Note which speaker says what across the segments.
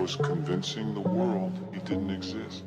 Speaker 1: was convincing the world he didn't exist.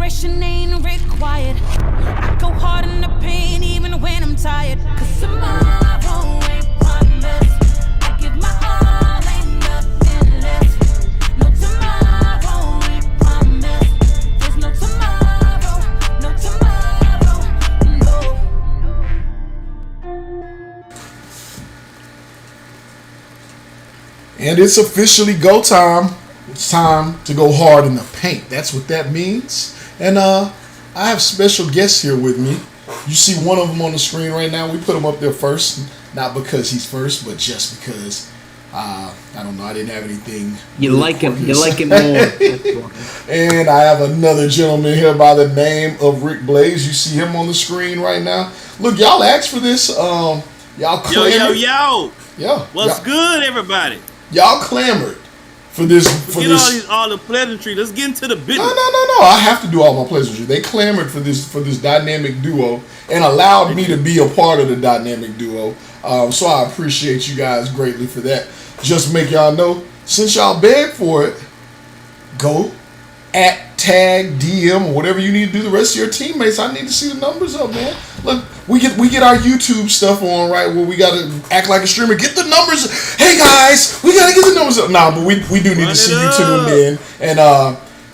Speaker 2: Preparation ain't required. I go hard in the pain even when I'm tired. 'Cause tomorrow ain't promised. I give my all, ain't nothing left. No tomorrow ain't promised. There's no tomorrow, no tomorrow, no.
Speaker 3: And it's officially go time. It's time to go hard in the paint. That's what that means. And I have special guests here with me. You see one of them on the screen right now. We put him up there first, not because he's first, but just because I don't know. I didn't have anything.
Speaker 4: You
Speaker 3: really
Speaker 4: like him.
Speaker 3: for
Speaker 4: You
Speaker 3: this.
Speaker 4: like him more.
Speaker 3: And I have another gentleman here by the name of Rick Blaze. You see him on the screen right now. Look, y'all asked for this. Y'all clamored.
Speaker 5: Yo.
Speaker 3: Yeah.
Speaker 5: What's good, everybody?
Speaker 3: Y'all clamored for this.
Speaker 5: Forget all the pleasantry. Let's get into the business.
Speaker 3: No. I have to do all my pleasantry. They clamored for this dynamic duo and allowed me to be a part of the dynamic duo. So I appreciate you guys greatly for that. Just make y'all know, since y'all begged for it, go at tag DM or whatever you need to do. The rest of your teammates, I need to see the numbers up, man. Look, we get our YouTube stuff on, right, where we gotta act like a streamer. Get the numbers. Hey guys, we gotta get the numbers up. Nah, but we do need to see you tuned in. And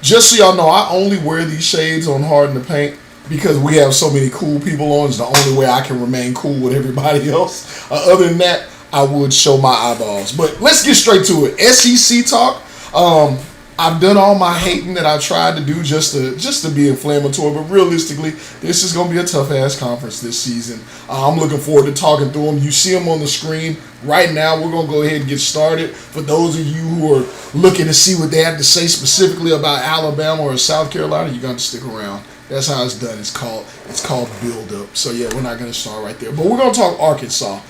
Speaker 3: just so y'all know, I only wear these shades on Hard in the Paint because we have so many cool people on. It's the only way I can remain cool with everybody else. Other than that, I would show my eyeballs. But let's get straight to it. SEC talk. I've done all my hating that I tried to do just to be inflammatory, but realistically, this is going to be a tough-ass conference this season. I'm looking forward to talking through them. You see them on the screen right now. We're going to go ahead and get started. For those of you who are looking to see what they have to say specifically about Alabama or South Carolina, you're going to stick around. That's how it's done. It's called build-up. So, yeah, we're not going to start right there. But we're going to talk Arkansas.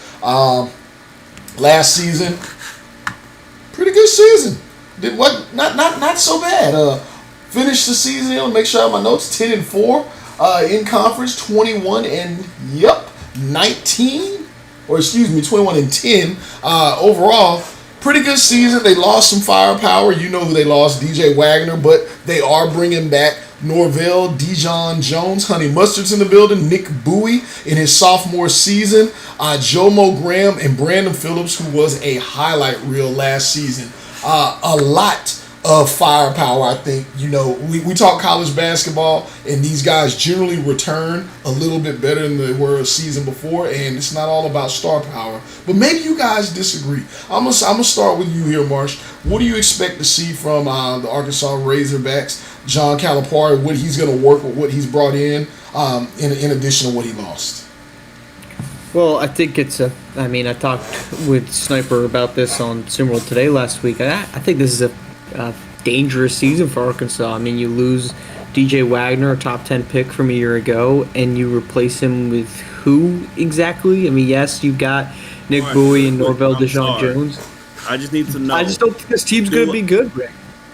Speaker 3: Last season, pretty good season. Did what? Not so bad. Finished the season. I'll make sure I have my notes. 10-4 in conference. 21 and 19, or excuse me, 21 and 10 overall. Pretty good season. They lost some firepower. You know who they lost, DJ Wagner, but they are bringing back Norvell, Dijon Jones, Honey Mustard's in the building, Nick Bowie in his sophomore season, Jomo Graham, and Brandon Phillips, who was a highlight reel last season. A lot of firepower, I think. You know, we talk college basketball, and these guys generally return a little bit better than they were a season before, and it's not all about star power. But maybe you guys disagree. I'm gonna start with you here, Marsh. What do you expect to see from the Arkansas Razorbacks? John Calipari, what he's going to work with, what he's brought in addition to what he lost?
Speaker 4: Well, I think I talked with Sniper about this on SimWorld Today last week. I think this is a dangerous season for Arkansas. I mean, you lose DJ Wagner, a top 10 pick from a year ago, and you replace him with who exactly? I mean, yes, you've got Nick Bowie and Norvell Dijon Jones.
Speaker 5: I just need to know.
Speaker 4: I just don't think this team's going to be good, Rick.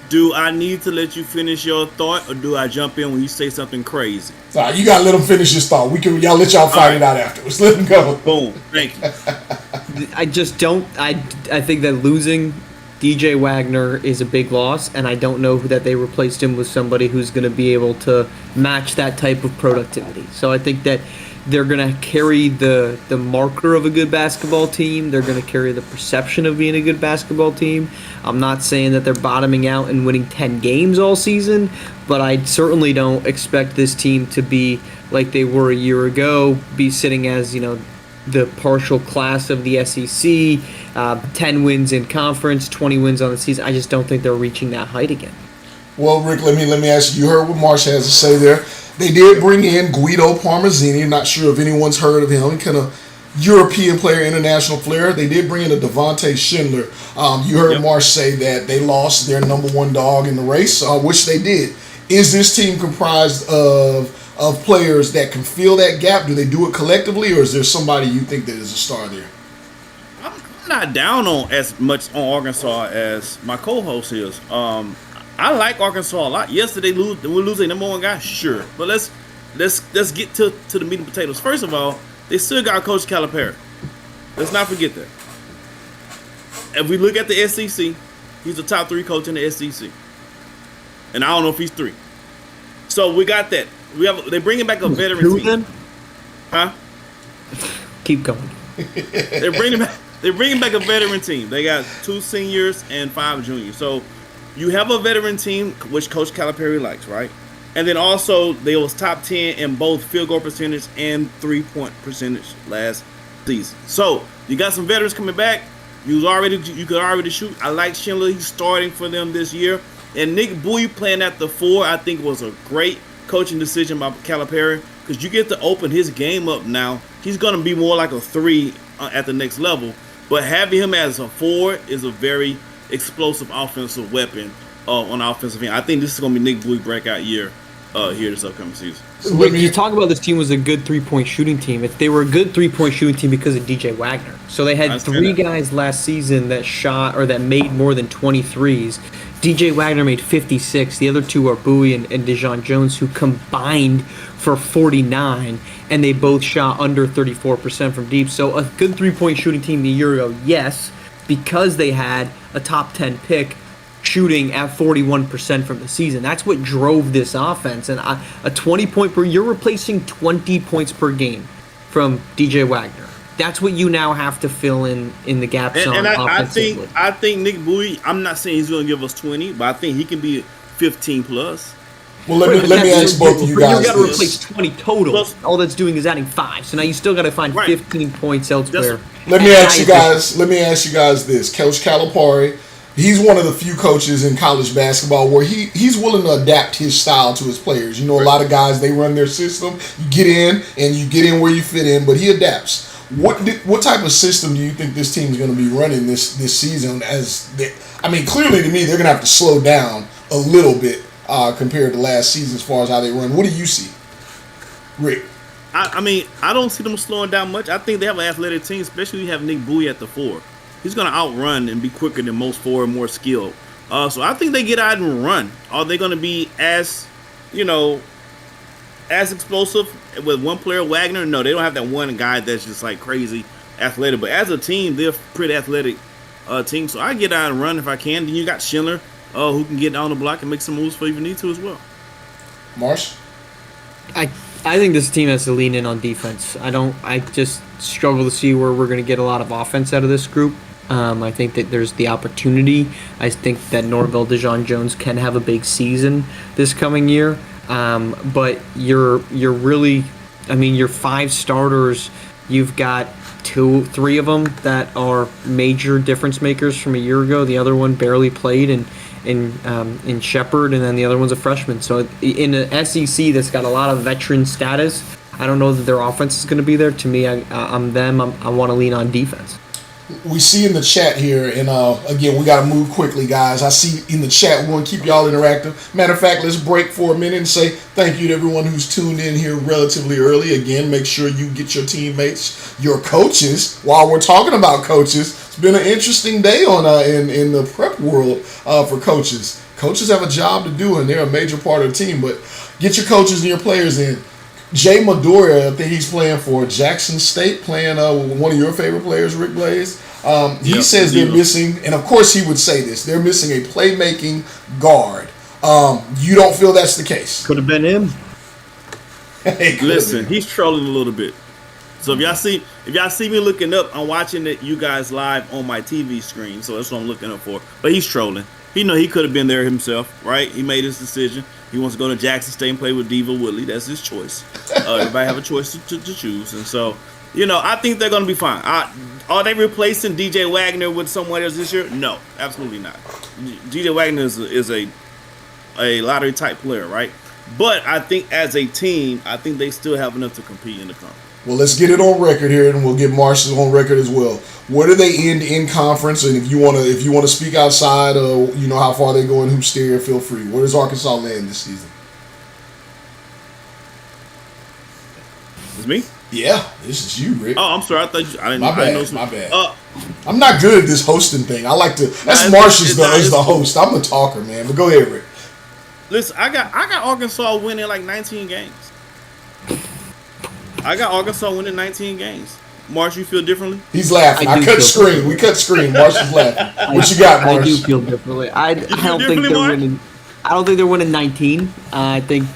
Speaker 5: Do I need to let you finish your thought, or do I jump in when you say something crazy?
Speaker 3: Sorry, you gotta let him finish his thought. Y'all let y'all fight it out afterwards. Let him go.
Speaker 5: Boom. Thank you.
Speaker 4: I just don't. I think that losing DJ Wagner is a big loss, and I don't know that they replaced him with somebody who's going to be able to match that type of productivity. So I think that they're going to carry the marker of a good basketball team. They're going to carry the perception of being a good basketball team. I'm not saying that they're bottoming out and winning 10 games all season, but I certainly don't expect this team to be like they were a year ago, be sitting as, the partial class of the SEC, 10 wins in conference, 20 wins on the season. I just don't think they're reaching that height again.
Speaker 3: Well, Rick, let me ask you. You heard what Marsh has to say there. They did bring in Guido Parmezzini. I'm not sure if anyone's heard of him. Kind of European player, international player. They did bring in a Devontae Schindler. You heard Marsh say that they lost their number one dog in the race, which they did. Is this team comprised of players that can fill that gap? Do they do it collectively, or is there somebody you think that is a star there?
Speaker 5: I'm not down on as much on Arkansas as my co-host is. I like Arkansas a lot. Yes, did they lose? Did we lose their number one guy? Sure, but let's get to the meat and potatoes. First of all, they still got Coach Calipari. Let's not forget that. If we look at the SEC, he's a top 3 coach in the SEC, and I don't know if he's 3. So we got that. They're bringing back a veteran
Speaker 4: Who
Speaker 5: team.
Speaker 4: then?
Speaker 5: Huh?
Speaker 4: Keep going.
Speaker 5: They're bringing back a veteran team. They got 2 seniors and 5 juniors. So you have a veteran team, which Coach Calipari likes, right? And then also they was top 10 in both field goal percentage and 3-point percentage last season. So you got some veterans coming back. You could already shoot. I like Schindler. He's starting for them this year. And Nick Bowie playing at the 4, I think, was a great coaching decision by Calipari, because you get to open his game up now. He's going to be more like a 3 at the next level. But having him as a 4 is a very explosive offensive weapon on the offensive end. I think this is going to be Nick Bowie breakout year here this upcoming season.
Speaker 4: Like, you talk about this team was a good 3-point shooting team. They were a good 3-point shooting team because of DJ Wagner. So they had 3 guys last season that shot or that made more than 23s. DJ Wagner made 56. The other 2 are Bowie and Dejon Jones, who combined for 49, and they both shot under 34% from deep. So a good 3-point shooting team a year ago, yes, because they had a top 10 pick shooting at 41% from the season. That's what drove this offense. And a 20-point per, you're replacing 20 points per game from DJ Wagner. That's what you now have to fill in the gaps on offensively.
Speaker 5: I think Nick Bowie, I'm not saying he's going to give us 20, but I think he can be 15 plus.
Speaker 3: Well, let me ask both of you guys.
Speaker 4: You got to replace 20 total. Plus, all that's doing is adding 5. So now you still got to find 15 points elsewhere.
Speaker 3: Let me ask you guys this. Coach Calipari, he's one of the few coaches in college basketball where he's willing to adapt his style to his players. You know, a lot of guys, they run their system. You get in, and you get in where you fit in, but he adapts. What type of system do you think this team is going to be running this season? Clearly to me, they're going to have to slow down a little bit compared to last season as far as how they run. What do you see, Rick?
Speaker 5: I don't see them slowing down much. I think they have an athletic team, especially when you have Nick Bowie at the 4. He's going to outrun and be quicker than most 4 and more skilled. So I think they get out and run. Are they going to be as explosive with one player, Wagner? No, they don't have that one guy that's just like crazy athletic. But as a team, they're a pretty athletic team. So I get out and run if I can. Then you got Schindler, who can get on the block and make some moves if you need to as well.
Speaker 3: Marsh?
Speaker 4: I think this team has to lean in on defense. I just struggle to see where we're going to get a lot of offense out of this group. I think that there's the opportunity. I think that Norvell Dejon Jones can have a big season this coming year. But you're really, your 5 starters, you've got 3 of them that are major difference makers from a year ago. The other one barely played in Shepherd, and then the other one's a freshman. So in an SEC that's got a lot of veteran status, I don't know that their offense is going to be there. To me, I want to lean on defense.
Speaker 3: We see in the chat here, and again, we got to move quickly, guys. I see in the chat, we want to keep y'all interactive. Matter of fact, let's break for a minute and say thank you to everyone who's tuned in here relatively early. Again, make sure you get your teammates, your coaches. While we're talking about coaches, it's been an interesting day in the prep world for coaches. Coaches have a job to do, and they're a major part of the team, but get your coaches and your players in. Jay Madura, I think he's playing for Jackson State, playing with one of your favorite players, Rick Blaze. He says they're missing, and of course he would say this, they're missing a playmaking guard. You don't feel that's the case?
Speaker 4: Could have been him.
Speaker 5: Listen, he's trolling a little bit. So if y'all see me looking up, I'm watching you guys live on my TV screen. So that's what I'm looking up for. But he's trolling. He could have been there himself, right? He made his decision. He wants to go to Jackson State and play with Diva Woodley. That's his choice. Everybody have a choice to choose. And so, I think they're going to be fine. Are they replacing DJ Wagner with someone else this year? No, absolutely not. DJ Wagner is a lottery type player, right? But I think as a team, I think they still have enough to compete in the conference.
Speaker 3: Well, let's get it on record here, and we'll get Marsh's on record as well. Where do they end in conference? And if you want to speak outside of how far they go in Hoop Stereo, feel free. Where does Arkansas land this season?
Speaker 5: It's me?
Speaker 3: Yeah, this is you, Rick.
Speaker 5: Oh, I'm sorry. I didn't know.
Speaker 3: My bad. I'm not good at this hosting thing. I like to. That's Marsh is the host. I'm the talker, man. But go ahead, Rick.
Speaker 5: Listen, I got Arkansas winning like 19 games. I got Arkansas winning 19 games. Marsh, you feel differently?
Speaker 3: He's laughing. I cut screen. We cut screen. Marsh is laughing. What you got, Marsh?
Speaker 4: I do feel differently. I don't think they're winning. I don't think they're winning 19. I think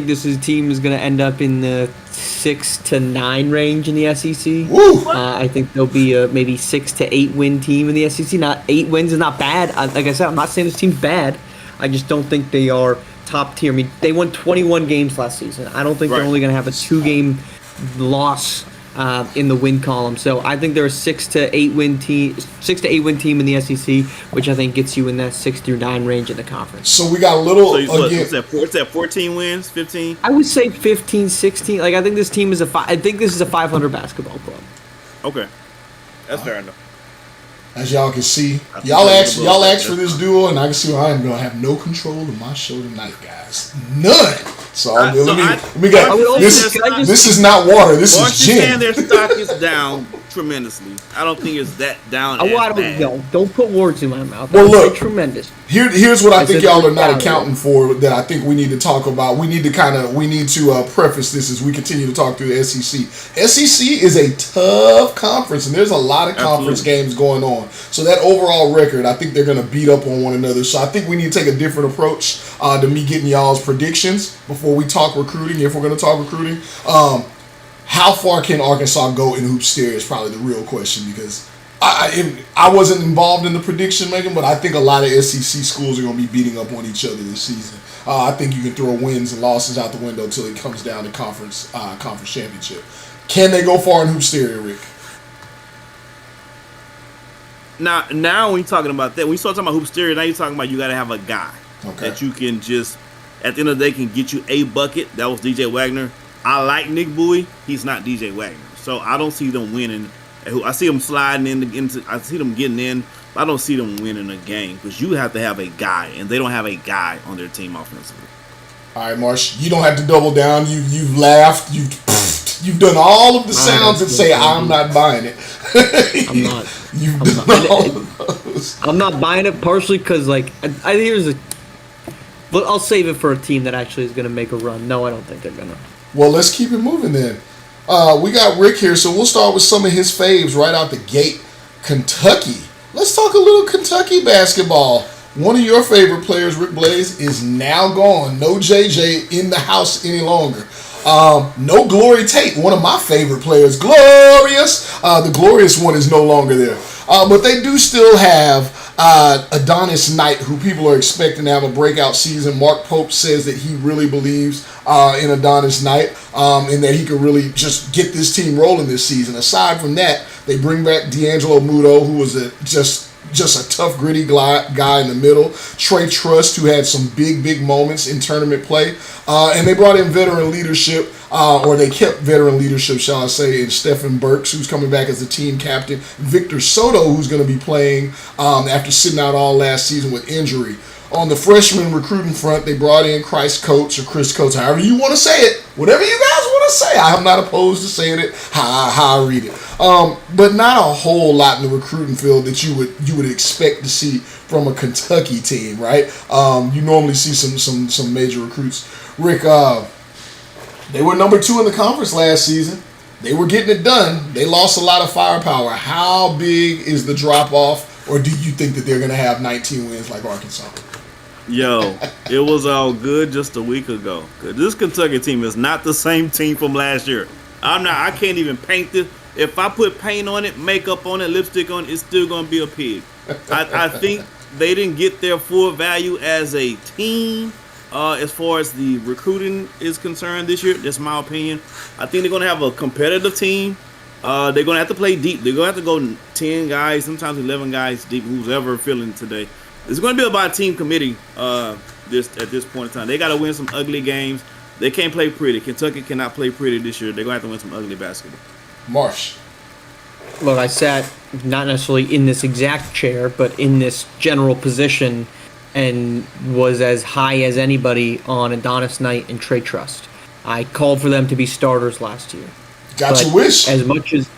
Speaker 4: this team is going to end up in the 6 to 9 range in the SEC.
Speaker 3: Woo!
Speaker 4: I think there'll be a maybe 6 to 8 win team in the SEC. Not 8 wins is not bad. Like I said, I'm not saying this team's bad. I just don't think they are top tier. I mean, they won 21 games last season. I don't think they're only going to have a 2-game loss in the win column. So I think they're a 6 to 8 win team in the SEC, which I think gets you in that 6 through 9 range in the conference.
Speaker 3: So we got a little again.
Speaker 5: What's that? 14 wins, 15.
Speaker 4: I would say 15, 16. Like I think this team is I think this is a 500 basketball club.
Speaker 5: Okay, that's fair enough.
Speaker 3: As y'all can see, y'all asked for this duo, and I can see I am gonna have no control of my show tonight, guys. None. So this is not water. This is gin.
Speaker 5: Their stock is down tremendously. I don't think it's that down.
Speaker 4: Don't put words in my mouth.
Speaker 3: Well, look,
Speaker 4: tremendous.
Speaker 3: Here's what I think y'all are not accounting for that I think we need to talk about. We need to preface this as we continue to talk through the SEC. SEC is a tough conference, and there's a lot of conference games going on. So that overall record, I think they're going to beat up on one another. So I think we need to take a different approach to me getting y'all's predictions before we talk recruiting, if we're going to talk recruiting. How far can Arkansas go in Hoopsteria is probably the real question, because I wasn't involved in the prediction making, but I think a lot of SEC schools are going to be beating up on each other this season. I think you can throw wins and losses out the window until it comes down to conference championship. Can they go far in Hoopsteria, Rick?
Speaker 5: Now when you're talking about that, when you start talking about Hoopsteria, now you're talking about you got to have a guy that you can just, at the end of the day, can get you a bucket. That was DJ Wagner. I like Nick Bowie. He's not DJ Wagner. So I don't see them winning. I see them sliding into. I see them getting in. But I don't see them winning a game, because you have to have a guy, and they don't have a guy on their team offensively.
Speaker 3: All right, Marsh, you don't have to double down. You've laughed. You've done all of the sounds that say I'm not buying it.
Speaker 4: I'm not.
Speaker 3: You've done all of those.
Speaker 4: I'm not buying it partially because but I'll save it for a team that actually is going to make a run. No, I don't think they're going to.
Speaker 3: Well, let's keep it moving then. We got Rick here, so we'll start with some of his faves right out the gate. Kentucky. Let's talk a little Kentucky basketball. One of your favorite players, Rick Blaze, is now gone. No JJ in the house any longer. No Glory Tate, one of my favorite players. Glorious. The glorious one is no longer there. But they do still have Adonis Knight, who people are expecting to have a breakout season. Mark Pope says that he really believes in Adonis Knight and that he could really just get this team rolling this season. Aside from that, they bring back D'Angelo Muto, who was just a tough, gritty guy in the middle. Trey Trust, who had some big moments in tournament play. And they brought in veteran leadership, or they kept veteran leadership, shall I say, in Stephen Burks, who's coming back as the team captain. Victor Soto, who's going to be playing after sitting out all last season with injury. On the freshman recruiting front, they brought in Chris Coates, however you want to say it. Whatever you guys want to say. I'm not opposed to saying it how I read it. But not a whole lot in the recruiting field that you would expect to see from a Kentucky team, right? You normally see some major recruits. Rick, they were number 2 in the conference last season. They were getting it done. They lost a lot of firepower. How big is the drop-off, or do you think that they're going to have 19 wins like Arkansas?
Speaker 5: Yo, it was all good just a week ago. This Kentucky team is not the same team from last year. I can't even paint this. If I put paint on it, makeup on it, lipstick on it, it's still going to be a pig. I think they didn't get their full value as a team as far as the recruiting is concerned this year. That's my opinion. I think they're going to have a competitive team. They're going to have to play deep. They're going to have to go 10 guys, sometimes 11 guys deep, who's ever feeling today. It's going to be about a team committee at this point in time. They got to win some ugly games. They can't play pretty. Kentucky cannot play pretty this year. They're going to have to win some ugly basketball.
Speaker 3: Marsh.
Speaker 4: Look, I sat not necessarily in this exact chair, but in this general position and was as high as anybody on Adonis Knight and Trey Trust. I called for them to be starters last year.
Speaker 3: Got your wish.
Speaker 4: As much as...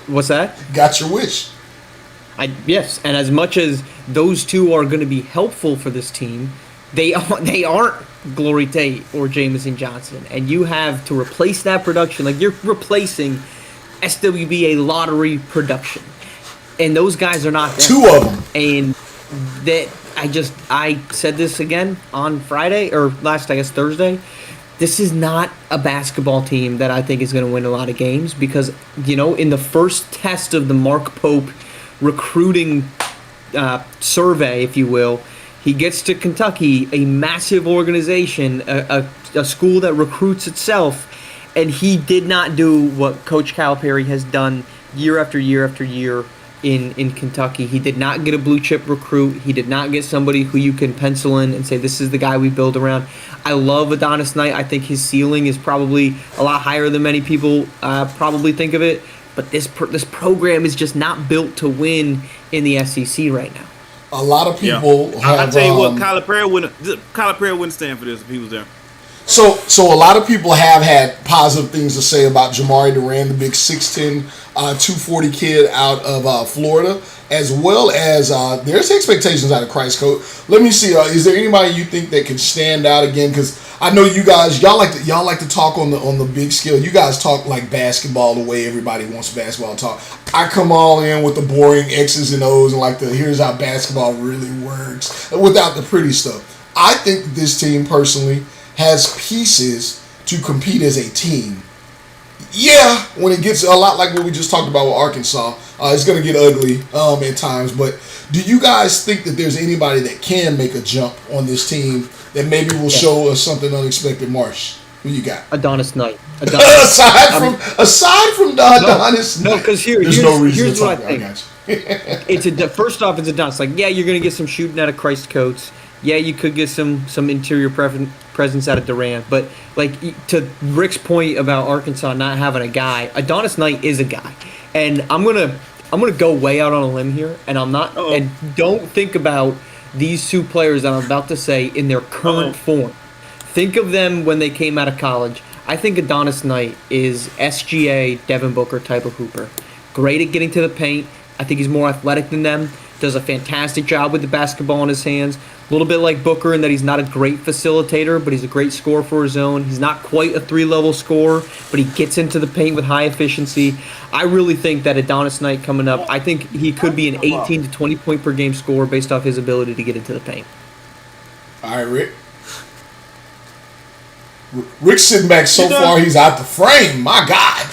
Speaker 4: What's that?
Speaker 3: Got your wish.
Speaker 4: Yes, and as much as those two are going to be helpful for this team, they aren't Glory Tate or Jamison Johnson, and you have to replace that production. Like, you're replacing SWBA lottery production, and those guys are not there.
Speaker 3: 2 of them,
Speaker 4: and that I said this again on Friday or last, I guess, Thursday. This is not a basketball team that I think is going to win a lot of games because, in the first test of the Mark Pope recruiting survey, if you will, he gets to Kentucky, a massive organization, a school that recruits itself, and he did not do what Coach Calipari has done year after year after year in Kentucky. He did not get a blue chip recruit. He did not get somebody who you can pencil in and say, this is the guy we build around. I love Adonis Knight. I think his ceiling is probably a lot higher than many people probably think of it. But this program is just not built to win in the SEC right now.
Speaker 3: A lot of people have...
Speaker 5: I'll tell you what, Calipari wouldn't stand for this if he was there.
Speaker 3: So a lot of people have had positive things to say about Jamari Duran, the big 6'10", 240 kid out of Florida, as well as there's expectations out of Christ Coach. Let me see. Is there anybody you think that could stand out again? Because I know you guys, y'all like to talk on the big scale. You guys talk like basketball the way everybody wants basketball to talk. I come all in with the boring X's and O's and like here's how basketball really works without the pretty stuff. I think this team personally has pieces to compete as a team. Yeah, when it gets a lot like what we just talked about with Arkansas, it's going to get ugly at times. But do you guys think that there's anybody that can make a jump on this team that maybe will show us something unexpected? Marsh, who you got?
Speaker 4: Adonis Knight.
Speaker 3: aside from the Adonis Knight.
Speaker 4: No, because here's what I think. First off, it's Adonis. Like, yeah, you're going to get some shooting out of Christ Coates. Yeah, you could get some interior presence out of Durant, but like to Rick's point about Arkansas not having a guy, Adonis Knight is a guy, and I'm gonna go way out on a limb here, and I'm not. Uh-oh. And don't think about these two players that I'm about to say in their current form. Think of them when they came out of college. I think Adonis Knight is SGA Devin Booker type of hooper, great at getting to the paint. I think he's more athletic than them. Does a fantastic job with the basketball in his hands. A little bit like Booker in that he's not a great facilitator, but he's a great scorer for his own. He's not quite a 3-level scorer, but he gets into the paint with high efficiency. I really think that Adonis Knight coming up, I think he could be an 18 to 20 point per game scorer based off his ability to get into the paint.
Speaker 3: All right, Rick. Rick's sitting back so far he's out the frame. My God.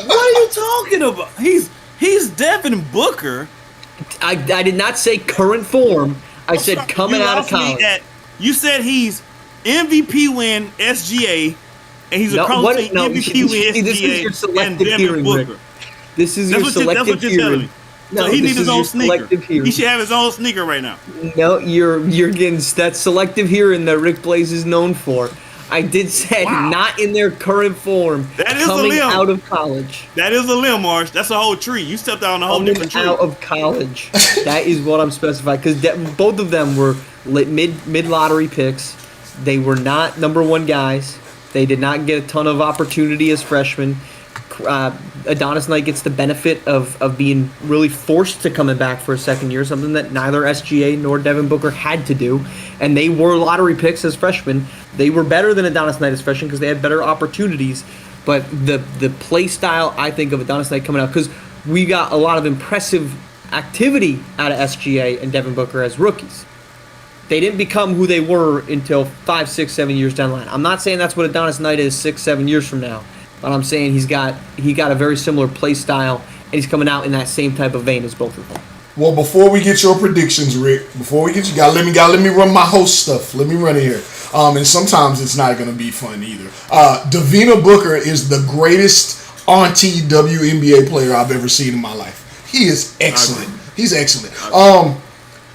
Speaker 5: What are you talking about? He's Devin Booker.
Speaker 4: I did not say current form. I said coming out of college.
Speaker 5: You said he's MVP win SGA, and he's a MVP win SGA.
Speaker 4: This is your selective hearing, Rick. This is your selective hearing. That's what you're telling me.
Speaker 5: So he needs his own sneaker. He should have his own sneaker right now.
Speaker 4: No, you're getting that selective hearing that Rick Blaze is known for. I did say not in their current form.
Speaker 5: That is
Speaker 4: coming
Speaker 5: a limb.
Speaker 4: Out of college.
Speaker 5: That is a limb, Marsh. That's a whole tree. You stepped out on a whole different tree.
Speaker 4: Out of college. That is what I'm specifying because both of them were mid lottery picks. They were not number one guys. They did not get a ton of opportunity as freshmen. Adonis Knight gets the benefit of being really forced to coming back for a second year, something that neither SGA nor Devin Booker had to do. And they were lottery picks as freshmen. They were better than Adonis Knight as freshmen because they had better opportunities. But the play style, I think, of Adonis Knight coming out, because we got a lot of impressive activity out of SGA and Devin Booker as rookies. They didn't become who they were until 5, 6, 7 years down the line. I'm not saying that's what Adonis Knight is 6, 7 years from now. But I'm saying he got a very similar play style, and he's coming out in that same type of vein as both of them.
Speaker 3: Well, before we get your predictions, Rick, let me run my host stuff. Let me run it here. And sometimes it's not going to be fun either. Davina Booker is the greatest auntie WNBA player I've ever seen in my life. He is excellent. He's excellent.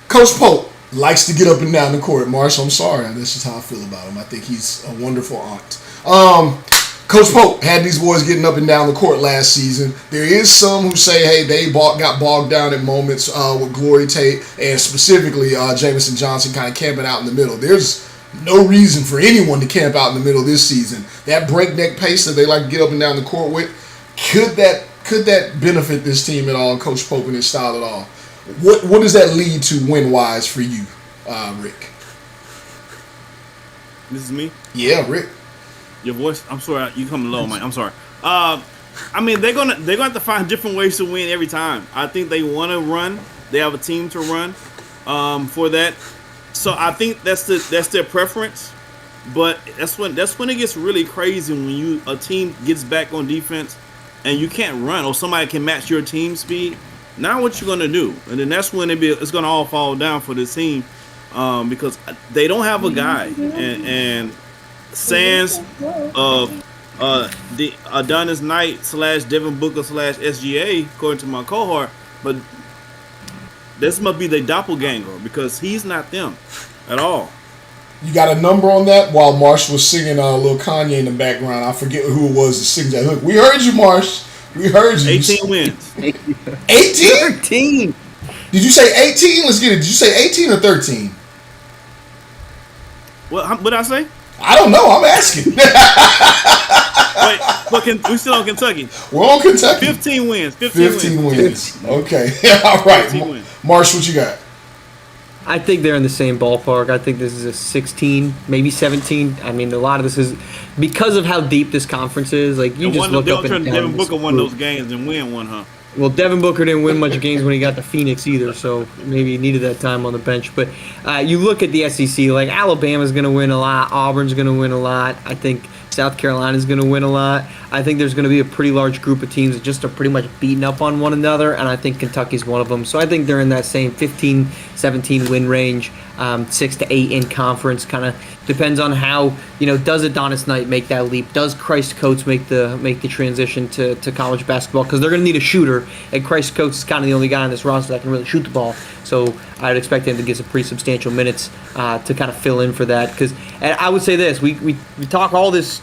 Speaker 3: Coach Pope likes to get up and down the court. Marsh, I'm sorry. This is how I feel about him. I think he's a wonderful aunt. Coach Pope had these boys getting up and down the court last season. There is some who say, hey, they got bogged down at moments with Glory Tate and specifically Jamison Johnson kind of camping out in the middle. There's no reason for anyone to camp out in the middle this season. That breakneck pace that they like to get up and down the court with, could that benefit this team at all, Coach Pope and his style at all? What does that lead to win-wise for you, Rick?
Speaker 5: This is me?
Speaker 3: Yeah, Rick.
Speaker 5: Your voice, I'm sorry, you coming low, Mike. I'm sorry. I mean, they're gonna have to find different ways to win every time. I think they want to run. They have a team to run. for that. So I think that's their preference. But that's when it gets really crazy when a team gets back on defense and you can't run or somebody can match your team speed. Now what you gonna do? And then that's when it's gonna all fall down for this team because they don't have a guy and sans the Adonis Knight / Devin Booker / SGA according to my cohort, but this must be the doppelganger because he's not them at all.
Speaker 3: You got a number on that? While Marsh was singing a little Kanye in the background, I forget who it was that sings that hook. We heard you, Marsh. We heard you.
Speaker 5: 18 wins.
Speaker 3: 18?
Speaker 4: 13.
Speaker 3: Did you say 18? Let's get it. Did you say 18 or 13?
Speaker 5: What did I say?
Speaker 3: I don't know. I'm asking.
Speaker 5: Wait, we still on Kentucky.
Speaker 3: We're on Kentucky.
Speaker 5: 15 wins.
Speaker 3: 15 wins. Okay. All right. Marsh, what you got?
Speaker 4: I think they're in the same ballpark. I think this is a 16, maybe 17. I mean, a lot of this is because of how deep this conference is. Like you just look up and down.
Speaker 5: Devin Booker won those games and win one, huh?
Speaker 4: Well, Devin Booker didn't win much games when he got to Phoenix either, so maybe he needed that time on the bench. But you look at the SEC, like Alabama's going to win a lot, Auburn's going to win a lot. I think South Carolina's going to win a lot. I think there's going to be a pretty large group of teams that just are pretty much beating up on one another, and I think Kentucky's one of them. So I think they're in that same 15, 17 win range, 6 to 8 in conference. Kind of depends on how, does Adonis Knight make that leap? Does Christ Coates make the transition to college basketball? Because they're going to need a shooter, and Christ Coates is kind of the only guy on this roster that can really shoot the ball. So I'd expect him to get some pretty substantial minutes to kind of fill in for that. And I would say this: we talk all this,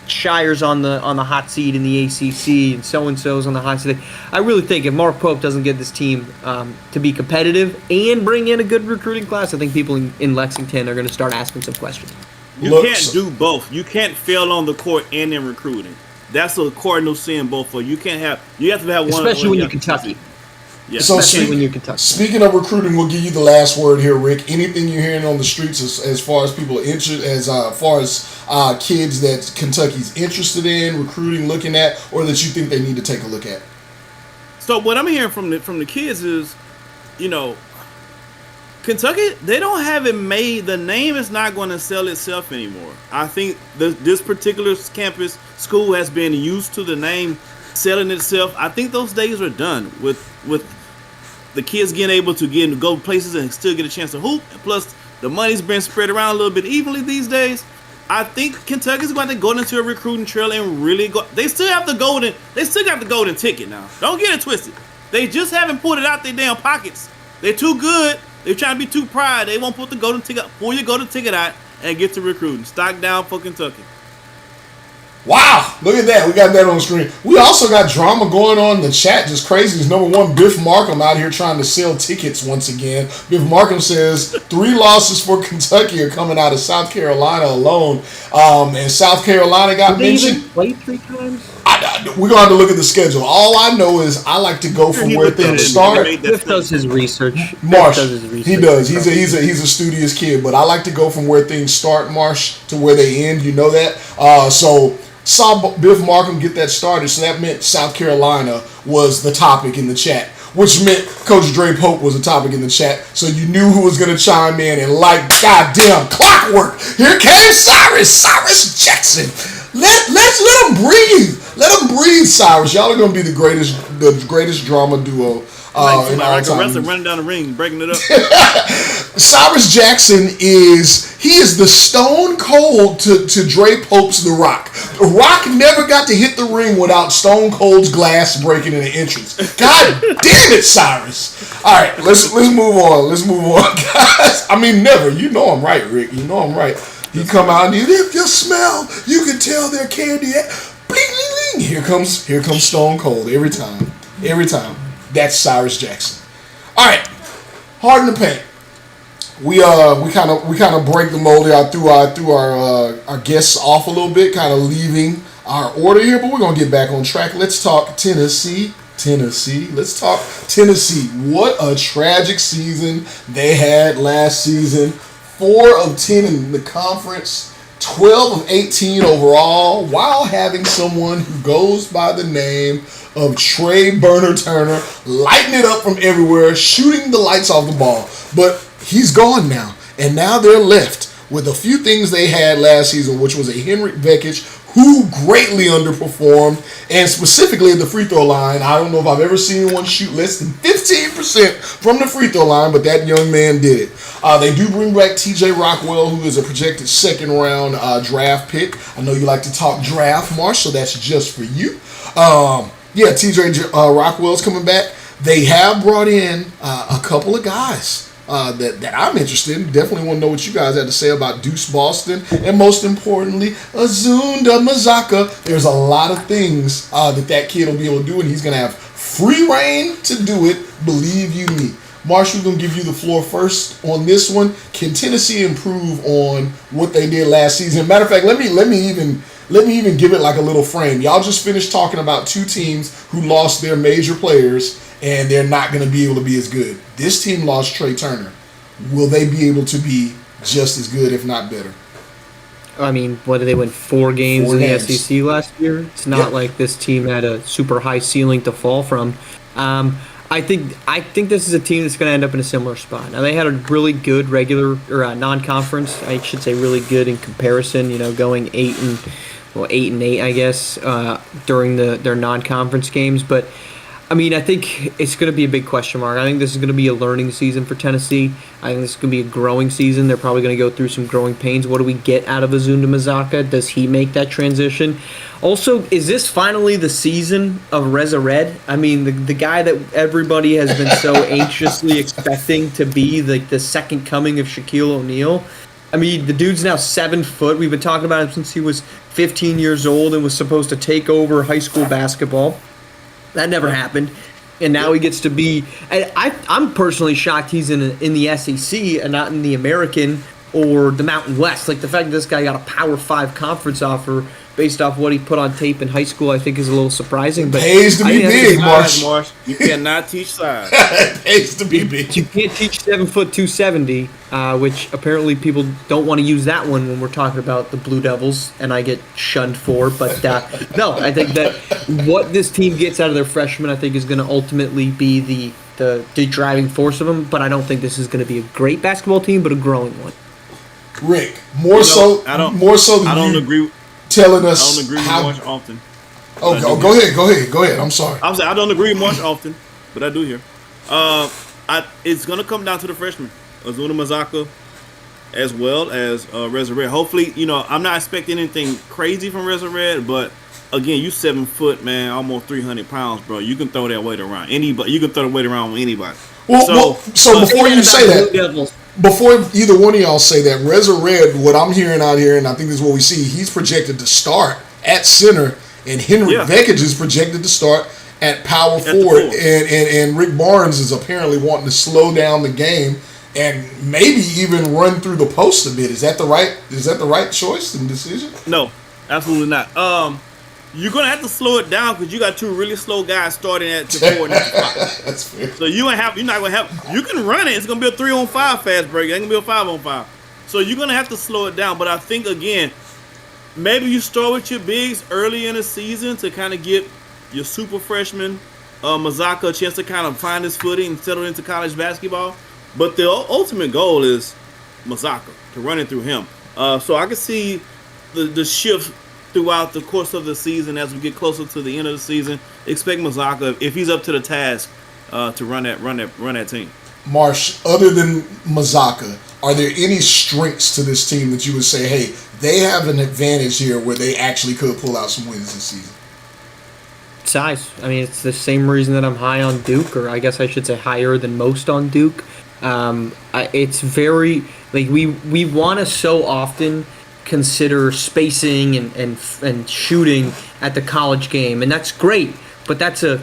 Speaker 4: Shire's on the hot seat in the ACC, and so-and-so's on the hot seat. I really think if Mark Pope doesn't get this team to be competitive and bring in a good recruiting class, I think people in Lexington are going to start asking some questions.
Speaker 5: You can't do both. You can't fail on the court and in recruiting. That's a cardinal sin both for you. You have to have one.
Speaker 4: Especially when you're Kentucky.
Speaker 5: Yeah.
Speaker 3: So
Speaker 4: when you're Kentucky.
Speaker 3: Speaking of recruiting, we'll give you the last word here, Rick. Anything you're hearing on the streets as far as people interested, as far as kids that Kentucky's interested in recruiting, looking at, or that you think they need to take a look at?
Speaker 5: So what I'm hearing from the kids is, Kentucky, they don't have it made. The name is not going to sell itself anymore. I think this particular campus school has been used to the name selling itself. I think those days are done with the kids getting able to go places and still get a chance to hoop. And plus, the money's been spread around a little bit evenly these days. I think Kentucky's going to go into a recruiting trail and really go. They still got the golden ticket now. Don't get it twisted. They just haven't put it out their damn pockets. They're too good. They're trying to be too proud. They won't put the golden ticket. Pull your golden ticket out and get to recruiting. Stock down for Kentucky.
Speaker 3: Wow, look at that. We got that on the screen. We also got drama going on in the chat. Just crazy. Number one, Biff Markham out here trying to sell tickets once again. Biff Markham says 3 losses for Kentucky are coming out of South Carolina alone. And South Carolina got mentioned.
Speaker 4: Did they even play 3 times?
Speaker 3: We're going to have to look at the schedule. All I know is I like to go from where things start.
Speaker 4: Biff does his research.
Speaker 3: Marsh, he does. He's a studious kid, but I like to go from where things start, Marsh, to where they end. You know that. So saw Biff Markham get that started, so that meant South Carolina was the topic in the chat, which meant Coach Dre Pope was the topic in the chat, so you knew who was going to chime in, and like goddamn clockwork, here came Cyrus Jackson. Let him breathe. Let him breathe, Cyrus. Y'all are going to be the greatest drama duo.
Speaker 5: Like a wrestler running down the ring, breaking it up.
Speaker 3: Cyrus Jackson is the Stone Cold to Dre Pope's The Rock. The Rock never got to hit the ring without Stone Cold's glass breaking in the entrance. God damn it, Cyrus. All right, let's move on. Let's move on, guys. I mean, never. You know I'm right, Rick. You know I'm right. You come out and if you smell, you can tell they're candy. Bling, bling, bling. Here comes Stone Cold every time. Every time. That's Cyrus Jackson. All right, hard in the paint. We kind of break the mold here. I threw our guests off a little bit, kind of leaving our order here, but we're gonna get back on track. Let's talk Tennessee. Let's talk Tennessee. What a tragic season they had last season. 4 of 10 in the conference, 12 of 18 overall, while having someone who goes by the name of Trey Burner Turner, lighting it up from everywhere, shooting the lights off the ball. But he's gone now. And now they're left with a few things they had last season, which was a Henrik Vekic who greatly underperformed, and specifically at the free throw line. I don't know if I've ever seen anyone shoot less than 15% from the free throw line, but that young man did it. They do bring back TJ Rockwell, who is a projected second-round draft pick. I know you like to talk draft, Marsh, so that's just for you. TJ Rockwell's coming back. They have brought in a couple of guys that I'm interested in. Definitely want to know what you guys had to say about Deuce Boston, and most importantly, Azunda Mazaka. There's a lot of things that kid will be able to do, and he's going to have free reign to do it, believe you me. Marsh, we're going to give you the floor first on this one. Can Tennessee improve on what they did last season? Matter of fact, let me even give it like a little frame. Y'all just finished talking about two teams who lost their major players, and they're not going to be able to be as good. This team lost Trey Turner. Will they be able to be just as good, if not better?
Speaker 4: I mean, what did they win? 4 games in the SEC last year? It's not like this team had a super high ceiling to fall from. I think this is a team that's going to end up in a similar spot. Now, they had a really good regular or non-conference. I should say really good in comparison. Going 8-8, I guess, during their non-conference games. But I mean, I think it's going to be a big question mark. I think this is going to be a learning season for Tennessee. I think this is going to be a growing season. They're probably going to go through some growing pains. What do we get out of Azunda Mazaka? Does he make that transition? Also, is this finally the season of Reza Red? I mean, the guy that everybody has been so anxiously expecting to be the second coming of Shaquille O'Neal. I mean, the dude's now 7 foot. We've been talking about him since he was 15 years old and was supposed to take over high school basketball. That never happened, and now he gets to be. I'm personally shocked he's in the SEC and not in the American or the Mountain West. Like the fact that this guy got a Power 5 conference offer based off what he put on tape in high school, I think is a little surprising. But
Speaker 3: pays to be big, Marsh.
Speaker 5: You cannot teach size.
Speaker 3: Pays to be big.
Speaker 4: You can't teach 7 foot 270, which apparently people don't want to use that one when we're talking about the Blue Devils, and I get shunned for. But no, I think that what this team gets out of their freshmen, I think, is going to ultimately be the driving force of them. But I don't think this is going to be a great basketball team, but a growing one.
Speaker 3: Rick, more so than
Speaker 5: I don't agree.
Speaker 3: Telling us
Speaker 5: I don't agree with Marsh often.
Speaker 3: Go ahead. I'm sorry.
Speaker 5: I'm saying I don't agree with Marsh often, but I do here. It's gonna come down to the freshmen, Azuna Mazaka, as well as Reza Red. Hopefully, I'm not expecting anything crazy from Reza Red, but again, you 7 foot, man, almost 300 pounds, bro. You can throw that weight around anybody. You can throw the weight around with anybody.
Speaker 3: So before you say that. Before either one of y'all say that, Reza Red, what I'm hearing out here, and I think this is what we see, he's projected to start at center, and Henrik Vekic is projected to start at power forward, and Rick Barnes is apparently wanting to slow down the game and maybe even run through the post a bit. Is that the right choice and decision?
Speaker 5: No, absolutely not. You're gonna have to slow it down because you got 2 really slow guys starting at the 4 and 5.
Speaker 3: That's fair.
Speaker 5: So you're not gonna have. You can run it. It's gonna be a 3-on-5 fast break. It ain't gonna be a 5-on-5. So you're gonna have to slow it down. But I think again, maybe you start with your bigs early in the season to kind of get your super freshman Mazaka a chance to kind of find his footing and settle into college basketball. But the ultimate goal is Mazaka, to run it through him. So I can see the shift throughout the course of the season as we get closer to the end of the season. Expect Mazaka, if he's up to the task, to run that team.
Speaker 3: Marsh, other than Mazaka, are there any strengths to this team that you would say, hey, they have an advantage here where they actually could pull out some wins this season?
Speaker 4: Size. I mean, it's the same reason that I'm high on Duke, or I guess I should say higher than most on Duke. It's very, like, we want to so often consider spacing and shooting at the college game, and that's great, but that's a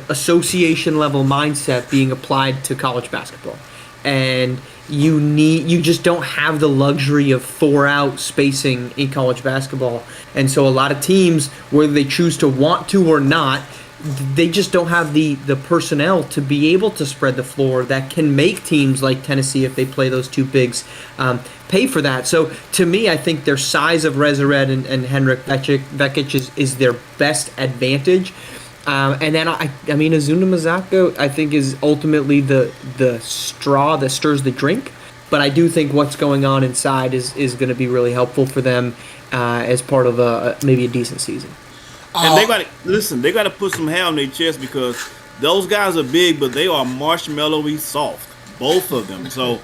Speaker 4: association level mindset being applied to college basketball, and you just don't have the luxury of 4-out spacing in college basketball. And so a lot of teams, whether they choose to want to or not, they just don't have the personnel to be able to spread the floor that can make teams like Tennessee, if they play those 2 bigs, pay for that. So to me, I think their size of Reza Red and Henrik Vekic is their best advantage. And then I mean, Azuna Mazako, I think, is ultimately the straw that stirs the drink. But I do think what's going on inside is going to be really helpful for them as part of maybe a decent season.
Speaker 5: And they got to listen. They got to put some hair on their chest because those guys are big, but they are marshmallowy soft, both of them. So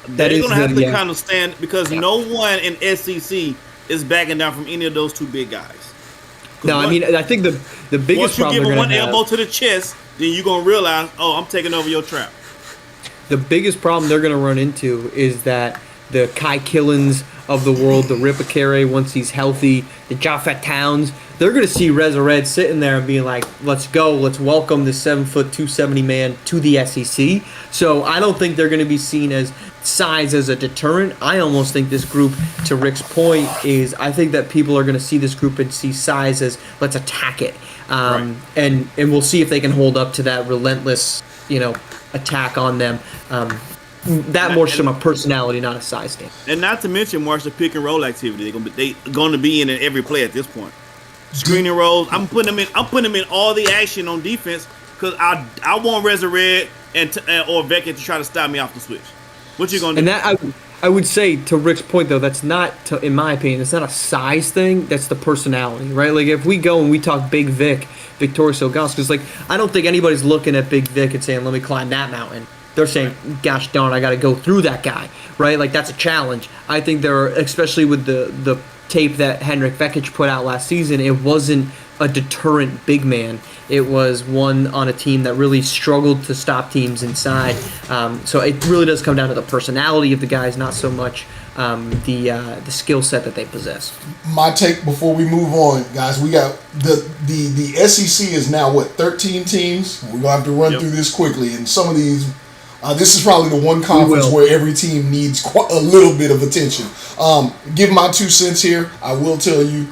Speaker 5: they're going to have to kind of stand because no one in SEC is backing down from any of those two big guys.
Speaker 4: No, I mean, I think the biggest problem. Once
Speaker 5: you give them one elbow to the chest, then you're going to realize, oh, I'm taking over your trap.
Speaker 4: The biggest problem they're going to run into is that the Kai Killens of the world, the Ripakere, once he's healthy, the Jaffet Towns, they're going to see Reza Red sitting there and being like, let's go, let's welcome this 7', 270 man to the SEC. So I don't think they're going to be seen as size as a deterrent. I almost think this group, to Rick's point, is I think that people are going to see this group and see size as let's attack it.
Speaker 5: Right.
Speaker 4: And we'll see if they can hold up to that relentless, attack on them. That more from a personality, not a size standpoint.
Speaker 5: And not to mention, Marsh, the pick and roll activity. They're going to be in every play at this point. Screening rolls. I'm putting them in all the action on defense because I want Reza Red or Beckett to try to stop me off the switch. What you gonna do?
Speaker 4: And that I would say, to Rick's point though, that's not, in my opinion, it's not a size thing. That's the personality, right? Like if we go and we talk Big Vic, Victorious Ogaus, because I don't think anybody's looking at Big Vic and saying, let me climb that mountain. They're saying, gosh darn, I got to go through that guy, right? Like that's a challenge. I think especially with the tape that Henrik Vekic put out last season, it wasn't a deterrent big man. It was one on a team that really struggled to stop teams inside. So it really does come down to the personality of the guys, not so much the skill set that they possess.
Speaker 3: My take before we move on, guys, we got the SEC is now 13 teams. We're gonna have to run through this quickly, and some of these. This is probably the one conference where every team needs a little bit of attention. Give my 2 cents here. I will tell you,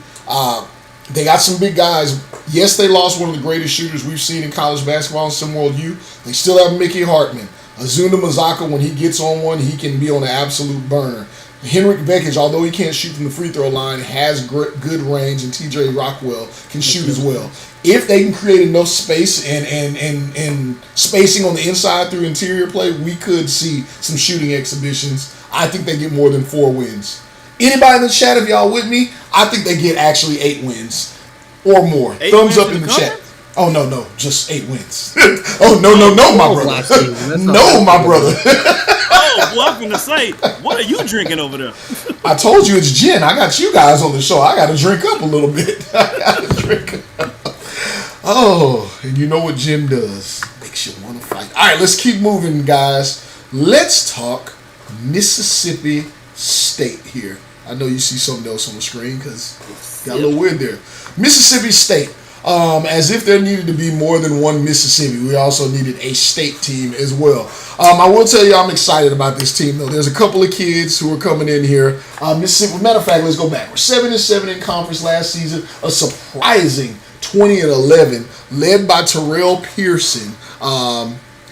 Speaker 3: they got some big guys. Yes, they lost one of the greatest shooters we've seen in college basketball in SimWorld U. They still have Mickey Hartman. Azuna Mazaka, when he gets on one, he can be on an absolute burner. Henrik Vekic, although he can't shoot from the free throw line, has good range, and TJ Rockwell can shoot as well. If they can create enough space and spacing on the inside through interior play, we could see some shooting exhibitions. I think they get more than 4 wins. Anybody in the chat, if y'all with me, I think they get actually 8 wins or more. Thumbs up in the chat. Oh, no, just 8 wins. Oh, no, my brother. No, my brother.
Speaker 5: Oh, well, I'm going to say, what are you drinking over there?
Speaker 3: I told you it's gin. I got you guys on the show. I got to drink up a little bit. I got to drink up. Oh, and you know what gin does. Makes you want to fight. All right, let's keep moving, guys. Let's talk Mississippi State here. I know you see something else on the screen because got a little weird there. Mississippi State. As if there needed to be more than one Mississippi, we also needed a state team as well. I will tell you I'm excited about this team, though. There's a couple of kids who are coming in here. Mississippi, matter of fact, let's go back. We're 7-7 in conference last season, a surprising 20-11, led by Terrell Pearson.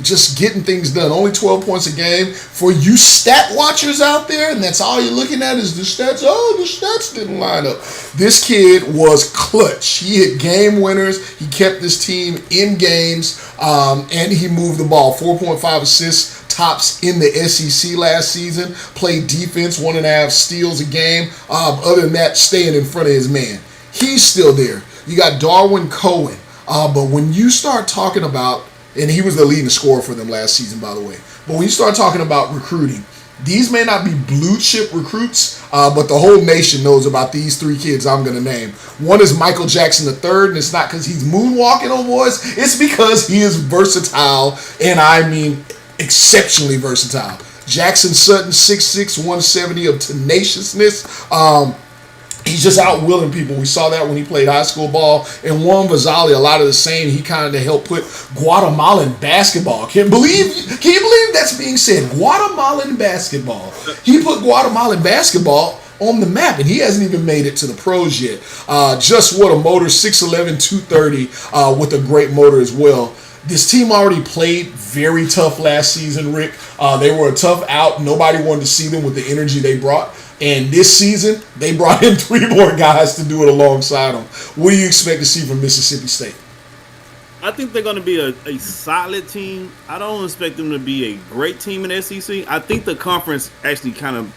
Speaker 3: Just getting things done. Only 12 points a game. For you stat watchers out there, and that's all you're looking at is the stats. Oh, the stats didn't line up. This kid was clutch. He hit game winners. He kept this team in games, and he moved the ball. 4.5 assists, tops in the SEC last season. Played defense, 1.5 steals a game. Other than that, staying in front of his man. He's still there. You got Darwin Cohen. But when you start talking about, and he was the leading scorer for them last season, by the way. But when you start talking about recruiting, these may not be blue chip recruits, but the whole nation knows about these 3 kids I'm going to name. One is Michael Jackson III, and it's not because he's moonwalking on boys. It's because he is versatile, and I mean exceptionally versatile. Jackson Sutton, 6'6", 170 of tenaciousness. He's just out-willing people. We saw that when he played high school ball. And Juan Vazali, a lot of the same. He kind of helped put Guatemalan basketball. Can you believe that's being said? Guatemalan basketball. He put Guatemalan basketball on the map, and he hasn't even made it to the pros yet. Just what a motor, 6'11", 230, with a great motor as well. This team already played very tough last season, Rick. They were a tough out. Nobody wanted to see them with the energy they brought. And this season, they brought in 3 more guys to do it alongside them. What do you expect to see from Mississippi State?
Speaker 5: I think they're going to be a solid team. I don't expect them to be a great team in the SEC. I think the conference actually kind of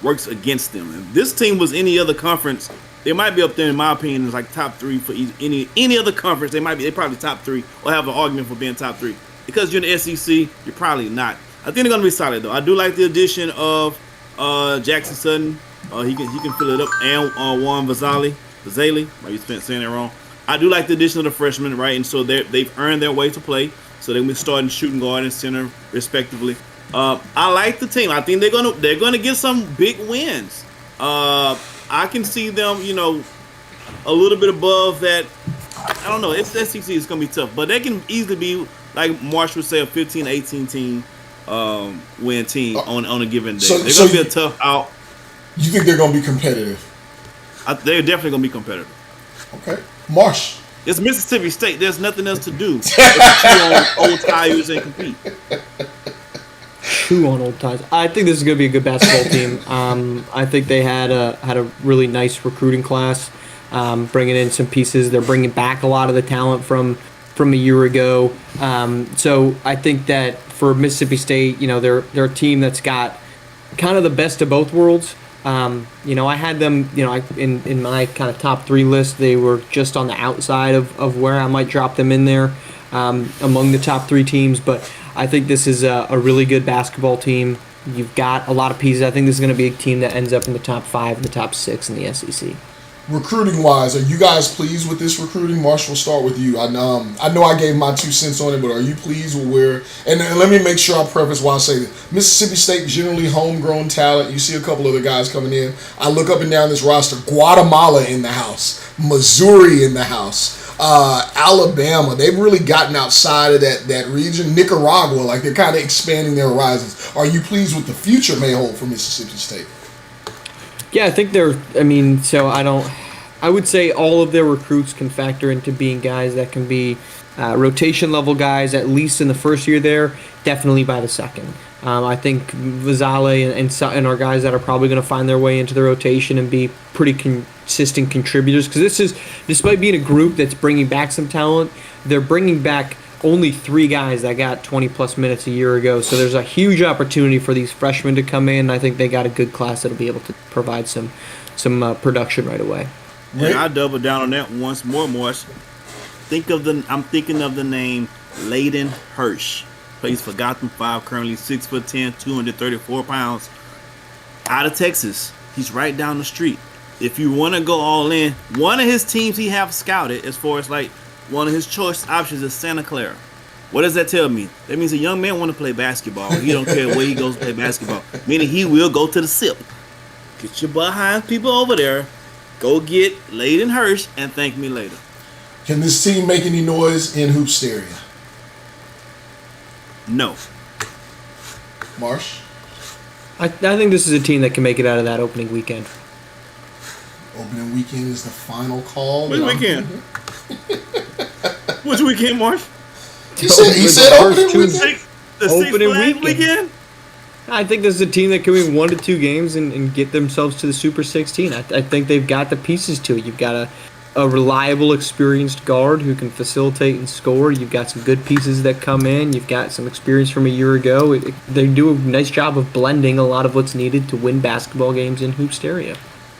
Speaker 5: works against them. If this team was any other conference, they might be up there, in my opinion, as like top 3 for any other conference. They probably top 3 or have an argument for being top 3. Because you're in the SEC, you're probably not. I think they're going to be solid, though. I do like the addition of Jackson Sutton. He can fill it up. And Juan Vazali. Maybe saying it wrong. I do like the addition of the freshmen, right? And so they've earned their way to play. So they'll be starting shooting guard and center, respectively. I like the team. I think they're gonna get some big wins. I can see them, a little bit above that. I don't know. It's SEC. It's gonna be tough, but they can easily be, like Marsh would say, a 15-18 team win team on a given day. They're gonna be a tough out.
Speaker 3: You think they're gonna be competitive?
Speaker 5: They're definitely gonna be competitive.
Speaker 3: Okay, Marsh.
Speaker 5: It's Mississippi State. There's nothing else to do but to chew on old tires and compete.
Speaker 4: Chew on old tires. I think this is going to be a good basketball team. I think they had a really nice recruiting class, bringing in some pieces. They're bringing back a lot of the talent from a year ago. So I think that for Mississippi State, they're a team that's got kind of the best of both worlds. I had them, in my kind of top 3 list. They were just on the outside of where I might drop them in there among the top 3 teams. But I think this is a really good basketball team. You've got a lot of pieces. I think this is going to be a team that ends up in the top 5 and the top 6 in the SEC.
Speaker 3: Recruiting-wise, are you guys pleased with this recruiting? Marsh, we'll start with you. I know I gave my 2 cents on it, but are you pleased with where? And let me make sure I preface why I say this. Mississippi State, generally homegrown talent. You see a couple other guys coming in. I look up and down this roster. Guatemala in the house. Missouri in the house. Alabama. They've really gotten outside of that region. Nicaragua, like they're kind of expanding their horizons. Are you pleased with the future may hold for Mississippi State?
Speaker 4: Yeah, I think I would say all of their recruits can factor into being guys that can be rotation level guys, at least in the first year there, definitely by the second. I think Vazale and Sutton are guys that are probably going to find their way into the rotation and be pretty consistent contributors, because this is, despite being a group that's bringing back some talent, they're bringing back only 3 guys that got 20-plus minutes a year ago. So there's a huge opportunity for these freshmen to come in. I think they got a good class that'll be able to provide some production right away.
Speaker 5: And I double down on that once more, Marsh. I'm thinking of the name Layden Hirsch. Plays for Gotham 5, currently 6'10", 234 pounds. Out of Texas. He's right down the street. If you want to go all in, one of his teams he have scouted, as far as like one of his choice options, is Santa Clara. What does that tell me? That means a young man want to play basketball. He don't care where he goes to play basketball. Meaning he will go to the SIP. Get your behind people over there. Go get Layden Hirsch and thank me later.
Speaker 3: Can this team make any noise in Hoopsteria?
Speaker 5: No.
Speaker 3: Marsh?
Speaker 4: I think this is a team that can make it out of that opening weekend.
Speaker 3: Opening weekend is the final call.
Speaker 5: Which weekend? Which weekend, Marsh?
Speaker 3: He said opening weekend?
Speaker 5: The opening weekend?
Speaker 4: I think this is a team that can win 1 to 2 games and get themselves to the Super 16. I think they've got the pieces to it. You've got a reliable, experienced guard who can facilitate and score. You've got some good pieces that come in. You've got some experience from a year ago. They do a nice job of blending a lot of what's needed to win basketball games in Hoopsteria.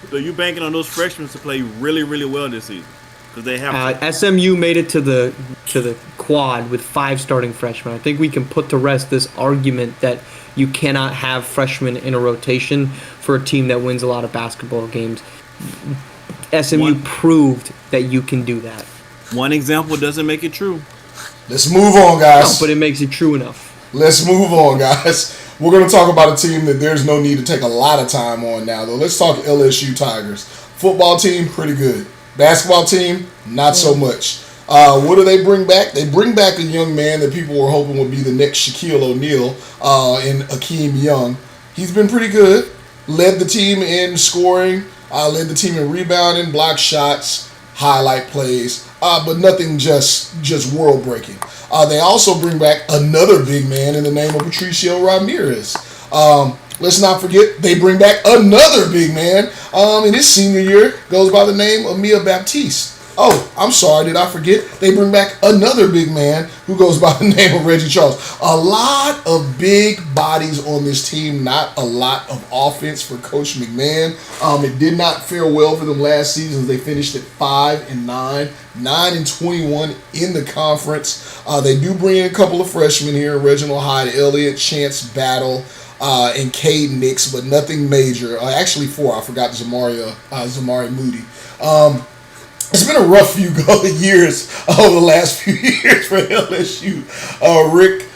Speaker 5: So you're banking on those freshmen to play really, really well this season? Because they have
Speaker 4: SMU made it to the quad with 5 starting freshmen. I think we can put to rest this argument that you cannot have freshmen in a rotation for a team that wins a lot of basketball games. SMU proved that you can do that.
Speaker 5: One example doesn't make it true.
Speaker 3: Let's move on, guys.
Speaker 4: No, but it makes it true enough.
Speaker 3: Let's move on, guys. We're going to talk about a team that there's no need to take a lot of time on now, though. Let's talk LSU Tigers. Football team, pretty good. Basketball team, not so much. What do they bring back? They bring back a young man that people were hoping would be the next Shaquille O'Neal in Akeem Young. He's been pretty good. Led the team in scoring. Led the team in rebounding, block shots, highlight plays, but nothing just world-breaking. They also bring back another big man in the name of Patricio Ramirez. Let's not forget, they bring back another big man in his senior year, goes by the name of Mia Baptiste. Oh, I'm sorry, did I forget? They bring back another big man who goes by the name of Reggie Charles. A lot of big bodies on this team, not a lot of offense for Coach McMahon. It did not fare well for them last season. They finished at 5-9, 9-21 in the conference. They do bring in a couple of freshmen here: Reginald Hyde, Elliott, Chance Battle, and Cade Nix, but nothing major. Actually, 4. I forgot Zamari Moody. It's been a rough few years over the last few years for LSU. Rick,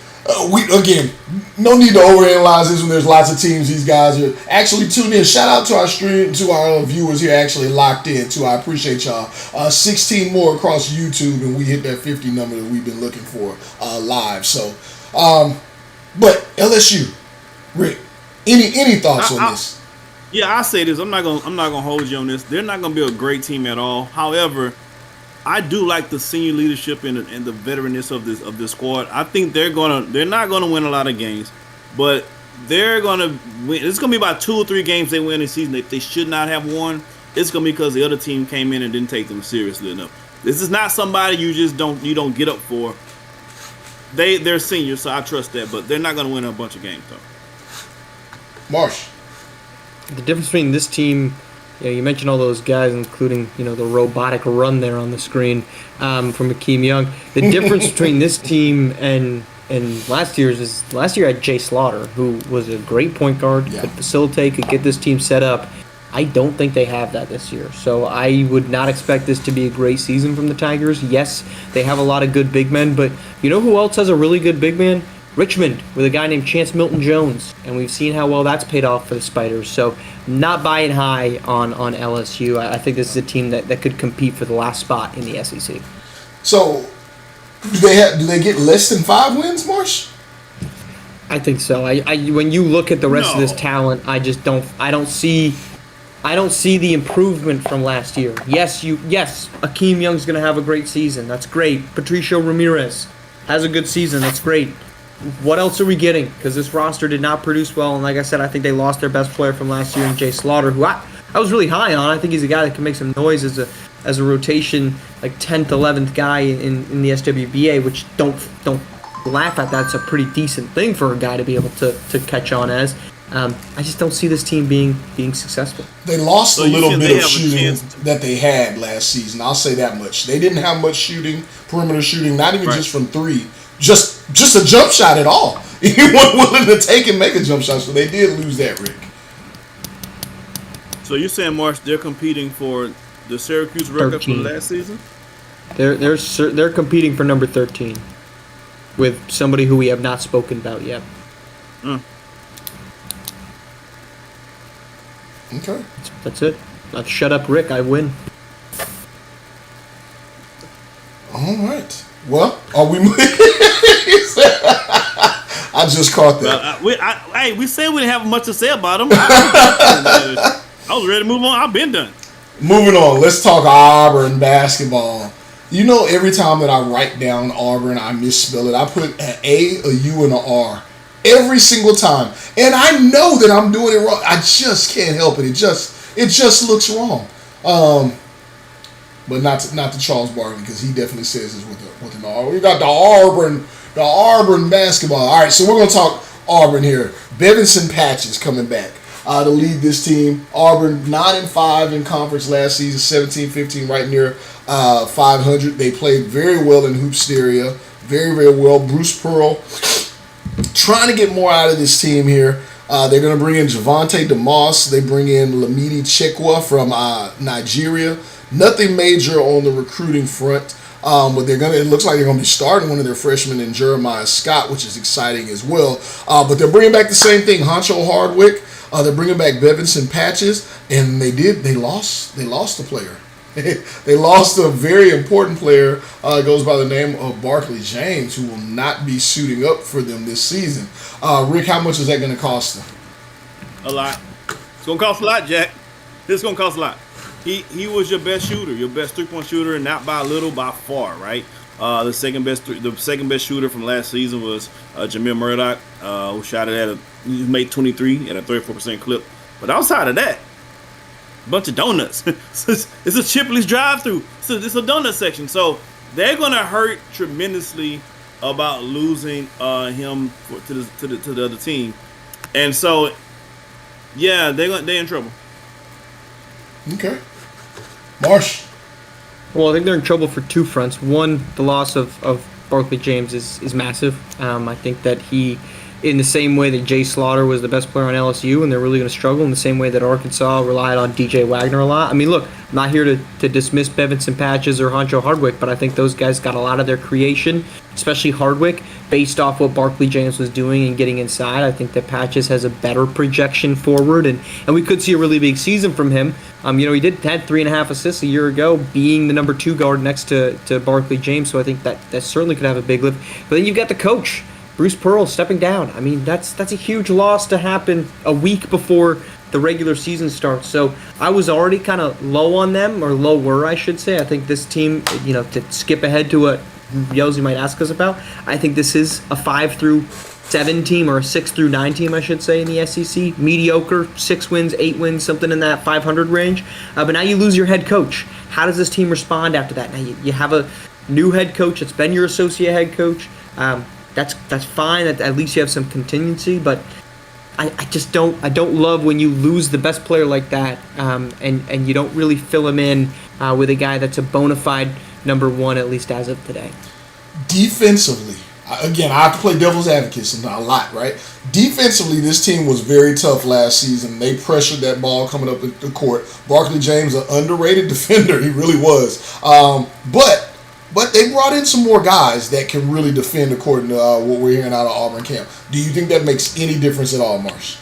Speaker 3: no need to overanalyze this when there's lots of teams. These guys are actually tuned in. Shout out to our stream, to our viewers here actually locked in too. I appreciate y'all. 16 more across YouTube, and we hit that 50 number that we've been looking for live. So, but LSU, Rick, any thoughts on this?
Speaker 5: Yeah, I say this. I'm not gonna hold you on this. They're not gonna be a great team at all. However, I do like the senior leadership and the veteranness of this squad. I think they're not gonna win a lot of games, but they're gonna win. It's gonna be about 2 or 3 games they win this season. If they should not have won, it's gonna be because the other team came in and didn't take them seriously enough. This is not somebody you don't get up for. They're seniors, so I trust that, but they're not gonna win a bunch of games though.
Speaker 3: Marsh.
Speaker 4: The difference between this team, you mentioned all those guys, including the robotic run there on the screen from Akeem Young. The difference between this team and last year I had Jay Slaughter, who was a great point guard, could facilitate, could get this team set up. I don't think they have that this year, so I would not expect this to be a great season from the Tigers. Yes, they have a lot of good big men, but you know who else has a really good big man? Richmond, with a guy named Chance Milton-Jones, and we've seen how well that's paid off for the Spiders. So, not buying high on LSU. I think this is a team that could compete for the last spot in the SEC.
Speaker 3: So, do they get less than 5 wins, Marsh?
Speaker 4: I think so. When you look at the rest of this talent, I don't see the improvement from last year. Yes, Akeem Young's going to have a great season. That's great. Patricio Ramirez has a good season. That's great. What else are we getting? Because this roster did not produce well, and like I said, I think they lost their best player from last year in Jay Slaughter, who I was really high on. I think he's a guy that can make some noise as a rotation, like 10th, 11th guy in the SWBA, which don't laugh at that. It's a pretty decent thing for a guy to be able to catch on as. I just don't see this team being successful.
Speaker 3: They lost a little bit of shooting that they had last season. I'll say that much. They didn't have much shooting, perimeter shooting, not even just from 3. Just a jump shot at all. He wasn't willing to take and make a jump shot, so they did lose that, Rick.
Speaker 5: So you're saying, Marsh, they're competing for the Syracuse record 13. From last season?
Speaker 4: They're competing for number 13 with somebody who we have not spoken about yet.
Speaker 3: Okay.
Speaker 4: That's it. Let's shut up, Rick. I win.
Speaker 3: All right. Well, are we moving? I just caught that.
Speaker 5: We said we didn't have much to say about them. I was ready to move on. I've been done.
Speaker 3: Moving on. Let's talk Auburn basketball. Every time that I write down Auburn, I misspell it. I put an A, a U, and an R. Every single time. And I know that I'm doing it wrong. I just can't help it. It just looks wrong. But not to Charles Barkley, because he definitely says this with an R. We got the Auburn basketball. All right, so we're going to talk Auburn here. Bevinson Patches coming back to lead this team. Auburn 9-5 in conference last season, 17-15, right near 500. They played very well in Hoopsteria, very, very well. Bruce Pearl trying to get more out of this team here. They're going to bring in Javante DeMoss. They bring in Lamidi Chekwa from Nigeria. Nothing major on the recruiting front, but it looks like they're going to be starting one of their freshmen in Jeremiah Scott, which is exciting as well. But they're bringing back the same thing, Honcho Hardwick. They're bringing back Bevinson Patches, and they lost a player. They lost a very important player. Goes by the name of Barkley James, who will not be suiting up for them this season. Rick, how much is that going to cost them?
Speaker 5: A lot. It's going to cost a lot, Jack. It's going to cost a lot. He was your best shooter, your best 3-point shooter, and not by a little, by far, right? The second best shooter from last season was Jameer Murdoch, who shot it he made 23 at a 34% clip. But outside of that, bunch of donuts. It's a Chipley's drive-through. it's a donut section. So they're gonna hurt tremendously about losing him to the other team, and so yeah, they're in trouble.
Speaker 3: Okay, Marsh.
Speaker 4: Well, I think they're in trouble for two fronts. One, the loss of Barkley James is massive. I think that he, in the same way that Jay Slaughter was the best player on LSU, and they're really going to struggle in the same way that Arkansas relied on DJ Wagner a lot. I mean, look, I'm not here to dismiss Bevinson Patches or Honcho Hardwick, but I think those guys got a lot of their creation, especially Hardwick, based off what Barkley James was doing and getting inside. I think that Patches has a better projection forward, and we could see a really big season from him. He had 3.5 assists a year ago, being the number 2 guard next to Barkley James, so I think that certainly could have a big lift. But then you've got the coach, Bruce Pearl, stepping down. I mean, that's a huge loss to happen a week before the regular season starts. So I was already kind of low on them, or lower, I should say. I think this team, to skip ahead to what Yosi might ask us about, I think this is a 5-7 team, or a 6-9 team, I should say, in the SEC. Mediocre, 6 wins, 8 wins, something in that 500 range. But now you lose your head coach. How does this team respond after that? Now you have a new head coach. It's been your associate head coach. That's fine. At least you have some contingency, but I don't love when you lose the best player like that, and you don't really fill him in with a guy that's a bona fide number 1, at least as of today.
Speaker 3: Defensively, again, I have to play devil's advocate a lot, right? Defensively, this team was very tough last season. They pressured that ball coming up the court. Barkley James, an underrated defender, he really was. But they brought in some more guys that can really defend according to what we're hearing out of Auburn camp. Do you think that makes any difference at all, Marsh?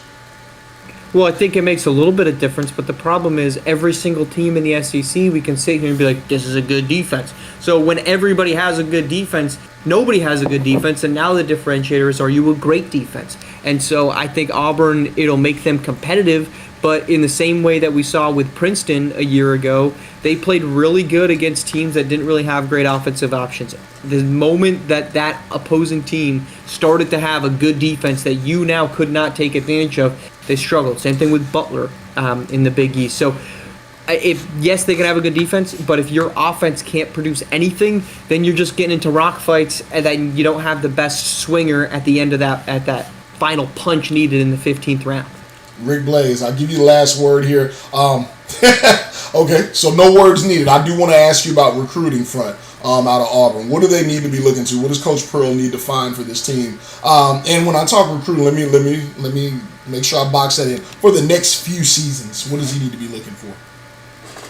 Speaker 4: Well, I think it makes a little bit of difference, but the problem is every single team in the SEC, we can sit here and be like, this is a good defense. So when everybody has a good defense, nobody has a good defense, and now the differentiator is, are you a great defense? And so I think Auburn, it'll make them competitive, but in the same way that we saw with Princeton a year ago, they played really good against teams that didn't really have great offensive options. The moment that opposing team started to have a good defense that you now could not take advantage of, they struggled. Same thing with Butler in the Big East. So yes, they can have a good defense, but if your offense can't produce anything, then you're just getting into rock fights, and then you don't have the best swinger at the end of that final punch needed in the 15th round.
Speaker 3: Rick Blaze, I'll give you the last word here. Okay, so no words needed. I do want to ask you about recruiting front out of Auburn. What do they need to be looking to? What does Coach Pearl need to find for this team? And when I talk recruiting, let me make sure I box that in. For the next few seasons, what does he need to be looking for?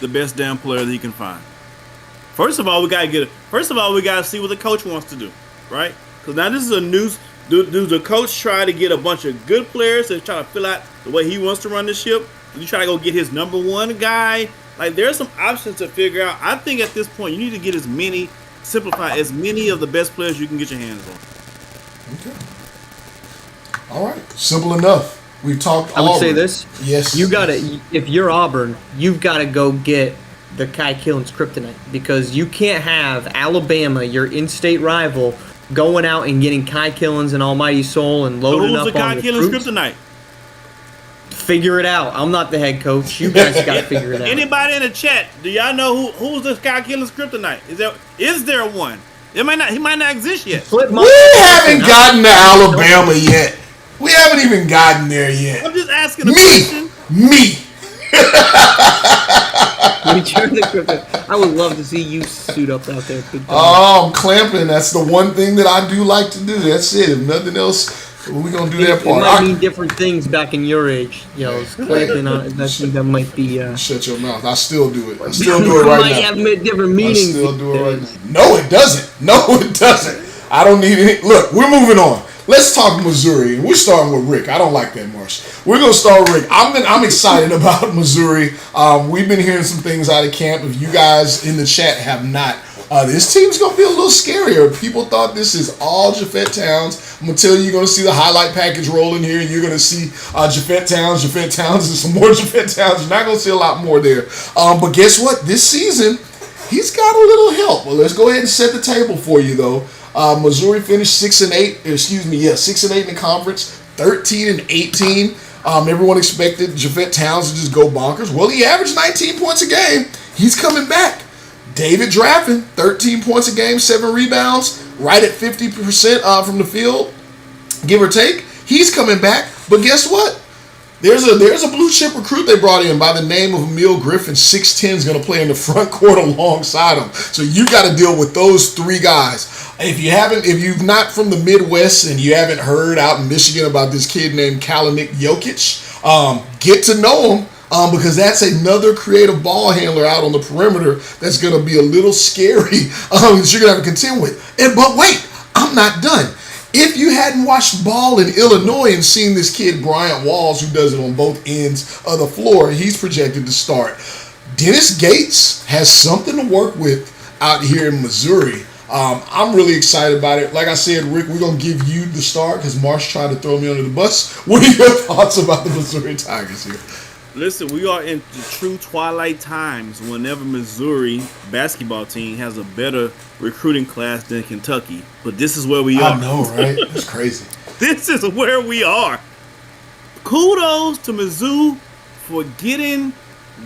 Speaker 5: The best damn player that he can find. First of all, we gotta see what the coach wants to do, right? Because now this is a news. Does the coach try to get a bunch of good players to try to fill out the way he wants to run the ship? Do you try to go get his number 1 guy? Like, there's some options to figure out. I think at this point, you need to get as many of the best players you can get your hands on.
Speaker 3: Okay. All right. Simple enough. We've talked.
Speaker 4: I would say this.
Speaker 3: Yes.
Speaker 4: You got to. If you're Auburn, you've got to go get the Kai Killens kryptonite, because you can't have Alabama, your in-state rival, going out and getting Kai Killens and Almighty Soul and loading up on the
Speaker 5: Kai Killens kryptonite?
Speaker 4: Figure it out. I'm not the head coach. You guys got to figure it out.
Speaker 5: Anybody in the chat, do y'all know who's this Kai Killens kryptonite? Is there one? He might not exist yet.
Speaker 3: We haven't gotten to Alabama yet. We haven't even gotten there yet.
Speaker 5: I'm just asking a question.
Speaker 3: Me.
Speaker 4: I would love to see you suit up out there.
Speaker 3: Oh, I'm clamping. That's the one thing that I do like to do. That's it. If nothing else, we're going to do that part.
Speaker 4: It might mean different things back in your age. Clamping on it. I think that might be...
Speaker 3: Shut your mouth. I still do it. I still do it right now.
Speaker 4: It might have different meanings.
Speaker 3: I still do it right now. No, it doesn't. No, it doesn't. I don't need any... Look, we're moving on. Let's talk Missouri. We're starting with Rick. I don't like that, Marsh. We're going to start with Rick. I'm excited about Missouri. We've been hearing some things out of camp. If you guys in the chat have not, this team's going to be a little scarier. People thought this is all Jafet Towns. I'm going to tell you, you're going to see the highlight package rolling here, and you're going to see Jafet Towns, and some more Jafet Towns. You're not going to see a lot more there. But guess what? This season, he's got a little help. Well, let's go ahead and set the table for you, though. Missouri finished 6-8. 6-8 in the conference, 13-18. Everyone expected Jafet Towns to just go bonkers. Well, he averaged 19 points a game. He's coming back. David Draffin, 13 points a game, 7 rebounds, right at 50% from the field, give or take. He's coming back, but guess what? There's a blue chip recruit they brought in by the name of Emil Griffin. 6'10" is going to play in the front court alongside him. So you got to deal with those 3 guys. If you've not from the Midwest and you haven't heard out in Michigan about this kid named Kalinick Jokic, get to know him. Because that's another creative ball handler out on the perimeter that's going to be a little scary that you're going to have to contend with. But wait, I'm not done. If you hadn't watched ball in Illinois and seen this kid, Bryant Walls, who does it on both ends of the floor, he's projected to start. Dennis Gates has something to work with out here in Missouri. I'm really excited about it. Like I said, Rick, we're going to give you the start because Marsh tried to throw me under the bus. What are your thoughts about the Missouri Tigers here?
Speaker 5: Listen, we are in the true twilight times whenever Missouri basketball team has a better recruiting class than Kentucky. But this is where we are.
Speaker 3: I know, right? That's crazy.
Speaker 5: This is where we are. Kudos to Mizzou for getting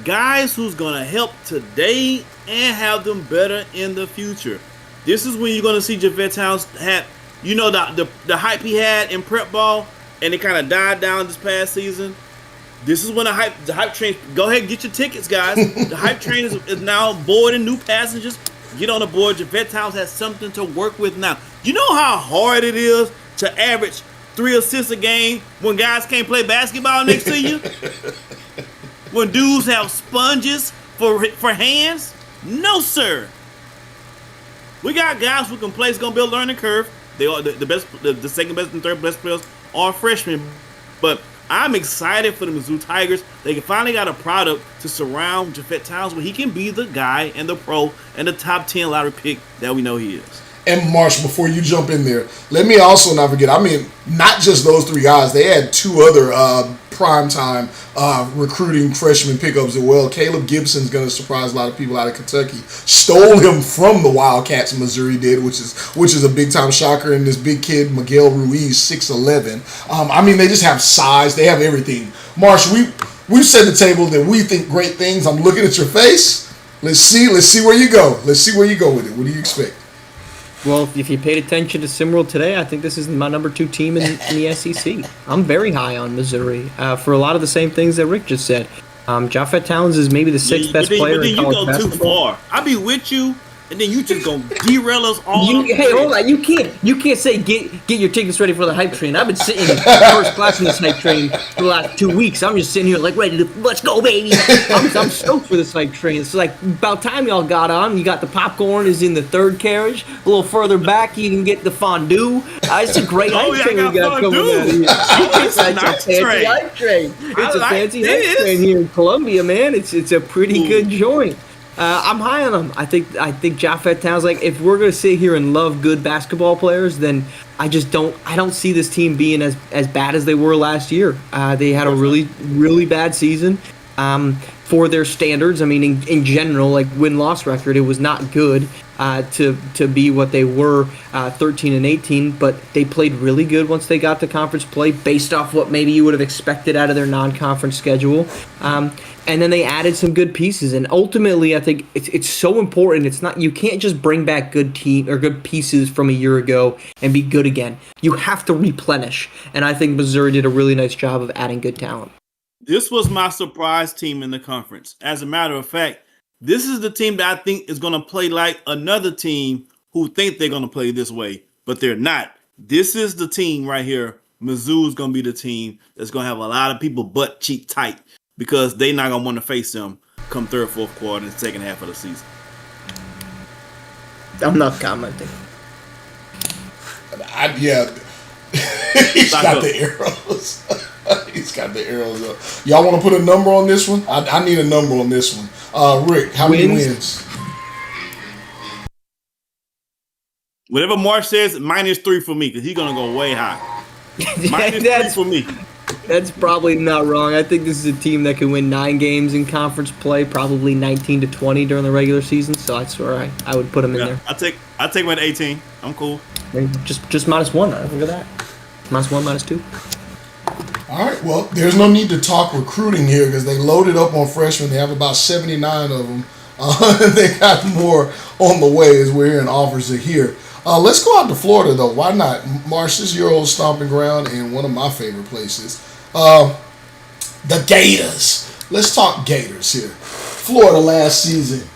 Speaker 5: guys who's going to help today and have them better in the future. This is when you're going to see Javette Towns have, the hype he had in prep ball, and it kind of died down this past season. This is when the hype train. Go ahead and get your tickets, guys. The hype train is now boarding new passengers. Get on the board. Javette Towns has something to work with now. You know how hard it is to average 3 assists a game when guys can't play basketball next to you? When dudes have sponges for hands? No, sir. We got guys who can play. It's gonna be a learning curve. They are the best, the second best and third best players are freshmen, but I'm excited for the Mizzou Tigers. They finally got a product to surround Javette Towns where he can be the guy and the pro and the top 10 lottery pick that we know he is.
Speaker 3: And Marsh, before you jump in there, let me also not forget, not just those 3 guys. They had 2 other primetime recruiting freshman pickups as well. Caleb Gibson's going to surprise a lot of people out of Kentucky. Stole him from the Wildcats, Missouri did, which is a big-time shocker. And this big kid, Miguel Ruiz, 6'11". They just have size. They have everything. Marsh, we've set the table that we think great things. I'm looking at your face. Let's see where you go. Let's see where you go with it. What do you expect?
Speaker 4: Well, if you paid attention to SimWorld today, I think this is my number 2 team in the SEC. I'm very high on Missouri for a lot of the same things that Rick just said. Javette Towns is maybe the 6th best player in college basketball.
Speaker 5: But then you go too far. I'll be with you, and then you just gonna derail us all.
Speaker 4: Hey, hold on. You can't say get your tickets ready for the hype train. I've been sitting in first class in this hype train for the last 2 weeks. I'm just sitting here like ready to let's go, baby. I'm stoked for this hype train. It's like about time y'all got on. You got the popcorn is in the 3rd carriage. A little further back, you can get the fondue. It's a great hype train we got coming out here. It's a fancy hype train. It's a fancy hype train here in Columbia, man. It's a pretty good joint. I'm high on them. I think Javette Towns. Like, if we're gonna sit here and love good basketball players, then I don't see this team being as bad as they were last year. They had a really bad season for their standards. In general, like win-loss record, it was not good to be what they were 13 and 18. But they played really good once they got to conference play, based off what maybe you would have expected out of their non-conference schedule. And then they added some good pieces, and ultimately, I think it's so important. It's not, you can't just bring back good pieces from a year ago and be good again. You have to replenish, and I think Missouri did a really nice job of adding good talent.
Speaker 5: This was my surprise team in the conference. As a matter of fact, this is the team that I think is going to play like another team who think they're going to play this way, but they're not. This is the team right here. Mizzou is going to be the team that's going to have a lot of people butt cheek tight, because they're not going to want to face them come 3rd, 4th quarter in the second half of the season.
Speaker 4: I'm not commenting.
Speaker 3: He's got the arrows. He's got the arrows up. Y'all want to put a number on this one? I need a number on this one. Rick, how many wins?
Speaker 5: Whatever Marsh says, -3 for me, because he's going to go way high. -3 for me.
Speaker 4: That's probably not wrong. I think this is a team that can win 9 games in conference play, probably 19 to 20 during the regular season. So that's where I would put them in there.
Speaker 5: I take them at 18. I'm cool.
Speaker 4: Just -1. Look at that. -1, -2.
Speaker 3: All right. Well, there's no need to talk recruiting here because they loaded up on freshmen. They have about 79 of them. They got more on the way as we're hearing offers are here. Let's go out to Florida, though. Why not? Marsh is your old stomping ground and one of my favorite places. The Gators. Let's talk Gators here. Florida last season,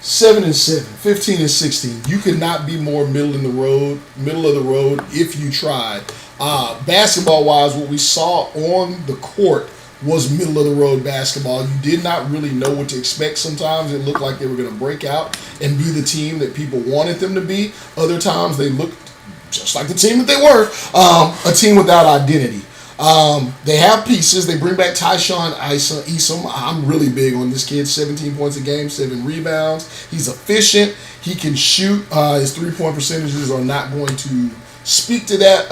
Speaker 3: 7-7, 15-16. You could not be more middle of the road if you tried. Basketball wise, what we saw on the court was middle of the road basketball. You did not really know what to expect. Sometimes it looked like they were going to break out and be the team that people wanted them to be. Other times they looked just like the team that they were, a team without identity. They have pieces. They bring back Tyshawn Eason. I'm really big on this kid. 17 points a game, 7 rebounds. He's efficient. He can shoot. His three-point percentages are not going to speak to that,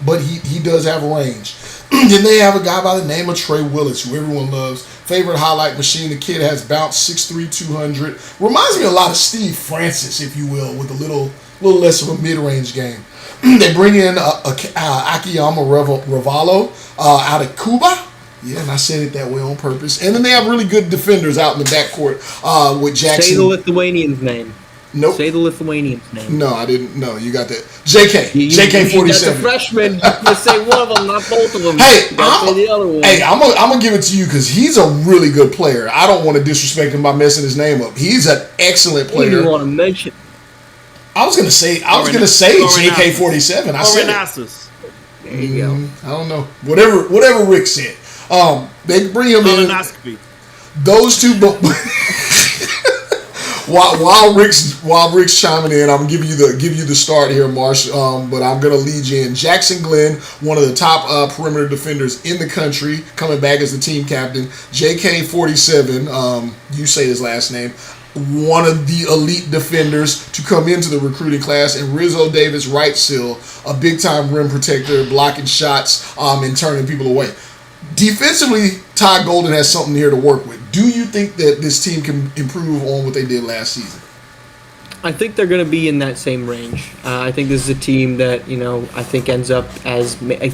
Speaker 3: but he does have range. Then they have a guy by the name of Trey Willis, who everyone loves. Favorite highlight machine. The kid has bounced 6'3", 200. Reminds me a lot of Steve Francis, if you will, with a little less of a mid-range game. They bring in Akiyama Ravalo out of Cuba. Yeah, and I said it that way on purpose. And then they have really good defenders out in the backcourt with Jackson.
Speaker 4: Say the Lithuanian's name.
Speaker 3: Nope.
Speaker 4: Say the Lithuanian's name.
Speaker 3: No, I didn't. No, you got that. JK.
Speaker 4: You
Speaker 3: JK 47.
Speaker 4: That's a freshman. You say one of them, not both of them.
Speaker 3: Hey,
Speaker 4: say the other one.
Speaker 3: I'm gonna give it to you because he's a really good player. I don't want to disrespect him by messing his name up. He's an excellent player.
Speaker 4: You didn't want to mention.
Speaker 3: I was gonna say JK 47. I said it.
Speaker 4: There you go.
Speaker 3: I don't know. Whatever Rick said. They bring him in. Those two. While Rick's chiming in, I'm gonna give you the start here, Marsh. But I'm gonna lead you in. Jackson Glenn, one of the top perimeter defenders in the country, coming back as the team captain. JK 47. You say his last name. One of the elite defenders to come into the recruiting class, and Rizzo Davis Wright-Sill, a big-time rim protector, blocking shots and turning people away. Defensively, Ty Golden has something here to work with. Do you think that this team can improve on what they did last season?
Speaker 4: I think they're going to be in that same range. I think this is a team that, I think ends up as I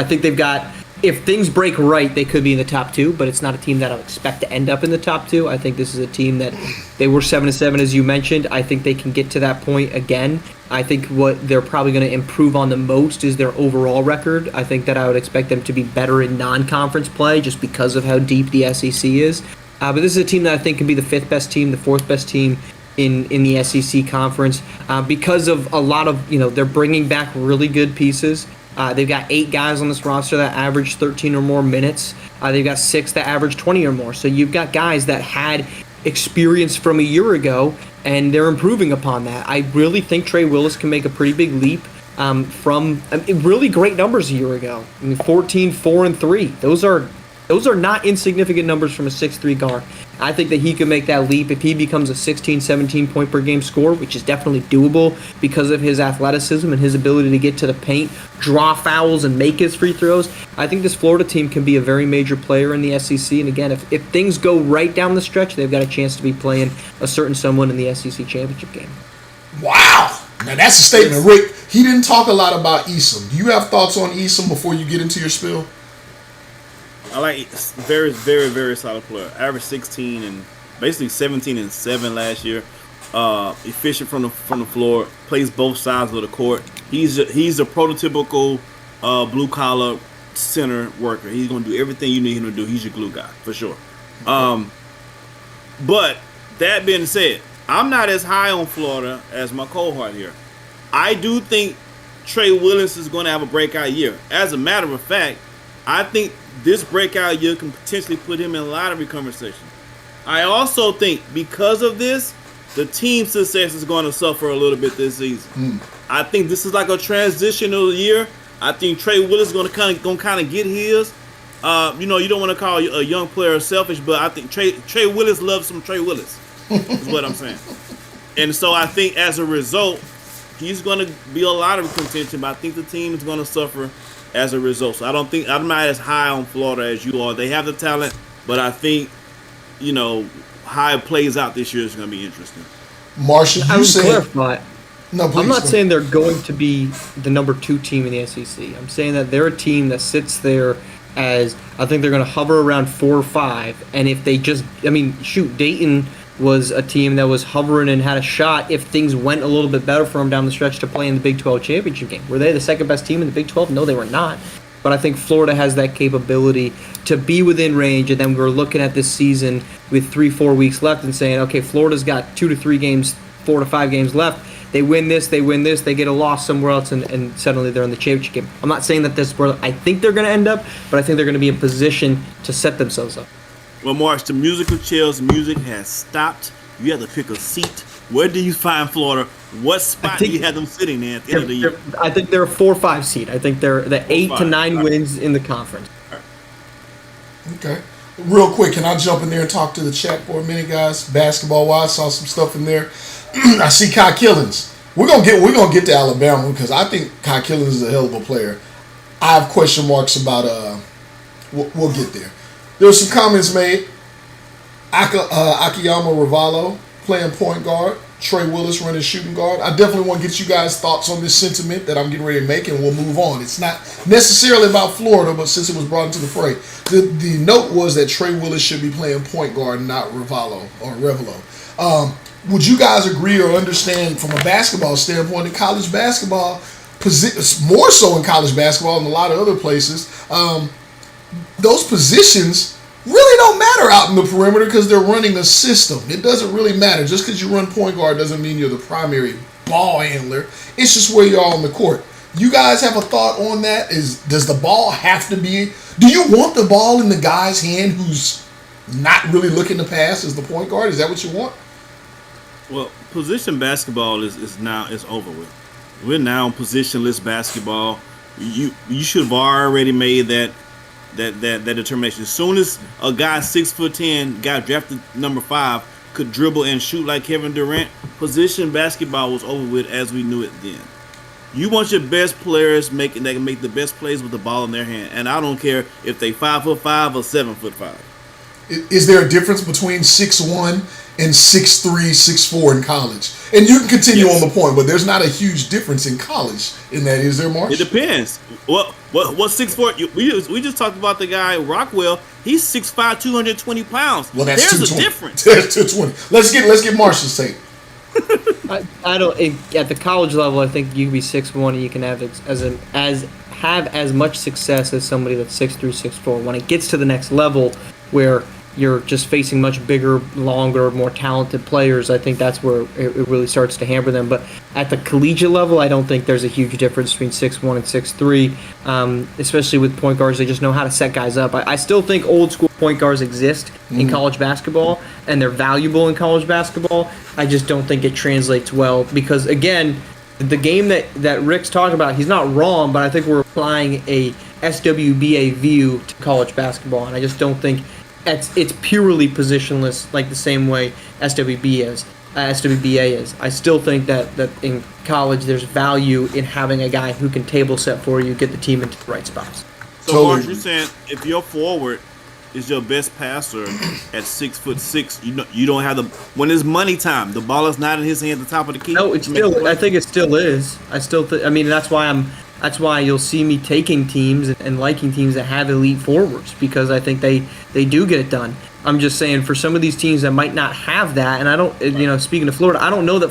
Speaker 4: think they've got, if things break right, they could be in the top 2, but it's not a team that I would expect to end up in the top 2. I think this is a team that they were 7-7, as you mentioned. I think they can get to that point again. I think what they're probably going to improve on the most is their overall record. I think that I would expect them to be better in non-conference play just because of how deep the SEC is. But this is a team that I think can be the 5th best team, the 4th best team in the SEC conference because of a lot of, they're bringing back really good pieces. They've got 8 guys on this roster that average 13 or more minutes. They've got 6 that average 20 or more. So you've got guys that had experience from a year ago, and they're improving upon that. I really think Trey Willis can make a pretty big leap from really great numbers a year ago. 14, 4, and 3. Those are not insignificant numbers from a 6'3" guard. I think that he could make that leap if he becomes a 16, 17 point per game scorer, which is definitely doable because of his athleticism and his ability to get to the paint, draw fouls, and make his free throws. I think this Florida team can be a very major player in the SEC. And again, if things go right down the stretch, they've got a chance to be playing a certain someone in the SEC championship game.
Speaker 3: Wow. Now that's a statement, Rick. He didn't talk a lot about Eason. Do you have thoughts on Eason before you get into your spiel?
Speaker 5: I like very, very, very solid player. Average 16 and basically 17 and 7 last year. Efficient from the floor. Plays both sides of the court. He's a prototypical blue collar center worker. He's going to do everything you need him to do. He's your glue guy for sure. But that being said, I'm not as high on Florida as my cohort here. I do think Trey Willis is going to have a breakout year. As a matter of fact, I think this breakout year can potentially put him in lottery conversation. I also think because of this, the team success is going to suffer a little bit this season. I think this is like a transitional year. I think Trey Willis is going to kind of get his. You don't want to call a young player selfish, but I think Trey Willis loves some Trey Willis. Is what I'm saying. And so I think as a result, he's going to be a lottery contention, but I think the team is going to suffer as a result. So I'm not as high on Florida as you are. They have the talent, but I think, how it plays out this year is going to be interesting.
Speaker 3: Marshall,
Speaker 4: I would clarify.
Speaker 3: No, please,
Speaker 4: I'm not saying they're going to be the number 2 team in the SEC. I'm saying that they're a team that sits there as, I think they're going to hover around 4 or 5. And if they just, Dayton was a team that was hovering and had a shot if things went a little bit better for them down the stretch to play in the Big 12 championship game. Were they the second best team in the Big 12? No, they were not. But I think Florida has that capability to be within range, and then we're looking at this season with 3-4 weeks left and saying, okay, Florida's got 2 to 3 games, 4 to 5 games left. They win this, they get a loss somewhere else, and suddenly they're in the championship game. I'm not saying that this is where I think they're going to end up, but I think they're going to be in position to set themselves up.
Speaker 5: Well, Marsh, the musical chairs music has stopped. You have to pick a seat. Where do you find Florida? What spot do you have them sitting in at the end of the year?
Speaker 4: I think they're a 4 or 5 seed. I think they're the 8 to 9 wins in the conference.
Speaker 3: Okay. Real quick, can I jump in there and talk to the chat for a minute, guys? Basketball-wise, saw some stuff in there. I see Kai Killins. We're gonna get to Alabama because I think Kai Killins is a hell of a player. I have question marks about we'll get there. There were some comments made. Akiyama Ravalo playing point guard. Trey Willis running shooting guard. I definitely want to get you guys' thoughts on this sentiment that I'm getting ready to make, and we'll move on. It's not necessarily about Florida, but since it was brought into the fray, the note was that Trey Willis should be playing point guard, not Revalo or Revelo. Would you guys agree or understand from a basketball standpoint in college basketball, more so in college basketball and a lot of other places, those positions really don't matter out in the perimeter because they're running a system. It doesn't really matter. Just because you run point guard doesn't mean you're the primary ball handler. It's just where you are on the court. You guys have a thought on that? Does the ball have to be... Do you want the ball in the guy's hand who's not really looking to pass as the point guard? Is that what you want?
Speaker 5: Well, position basketball is over with. We're now in positionless basketball. You should have already made that determination. As soon as a guy 6'10", guy drafted number 5, could dribble and shoot like Kevin Durant, position basketball was over with as we knew it then. You want your best players that can make the best plays with the ball in their hand, and I don't care if they 5'5" or 7'5".
Speaker 3: Is there a difference between 6'1" and 6'3", 6'4" in college? And you can continue on the point, but there's not a huge difference in college in that, is there, Marsh?
Speaker 5: It depends. What 6'4"? We just talked about the guy Rockwell. He's 6'5", 220 pounds.
Speaker 3: Well, that's
Speaker 5: there's a difference.
Speaker 3: There's 220. Let's get Marsh's take.
Speaker 4: I don't. At the college level, I think you can be 6'1" and you can have as much success as somebody that's 6'3", 6'4". When it gets to the next level, where you're just facing much bigger, longer, more talented players, I think that's where it really starts to hamper them. But at the collegiate level, I don't think there's a huge difference between 6'1" and 6'3", especially with point guards. They just know how to set guys up. I still think old school point guards exist in college basketball, and they're valuable in college basketball. I just don't think it translates well because, again, the game that Rick's talking about, he's not wrong, but I think we're applying a SWBA view to college basketball, and I just don't think it's purely positionless like the same way SWBA is. I still think that in college there's value in having a guy who can table set for you, get the team into the right spots.
Speaker 5: So, Mark, you're saying if your forward is your best passer at 6'6", you don't have when it's money time, the ball is not in his hand at the top of the key.
Speaker 4: No, I think it still is. I mean, that's why you'll see me taking teams and liking teams that have elite forwards, because I think they do get it done. I'm just saying for some of these teams that might not have that, and I don't, speaking of Florida, I don't know that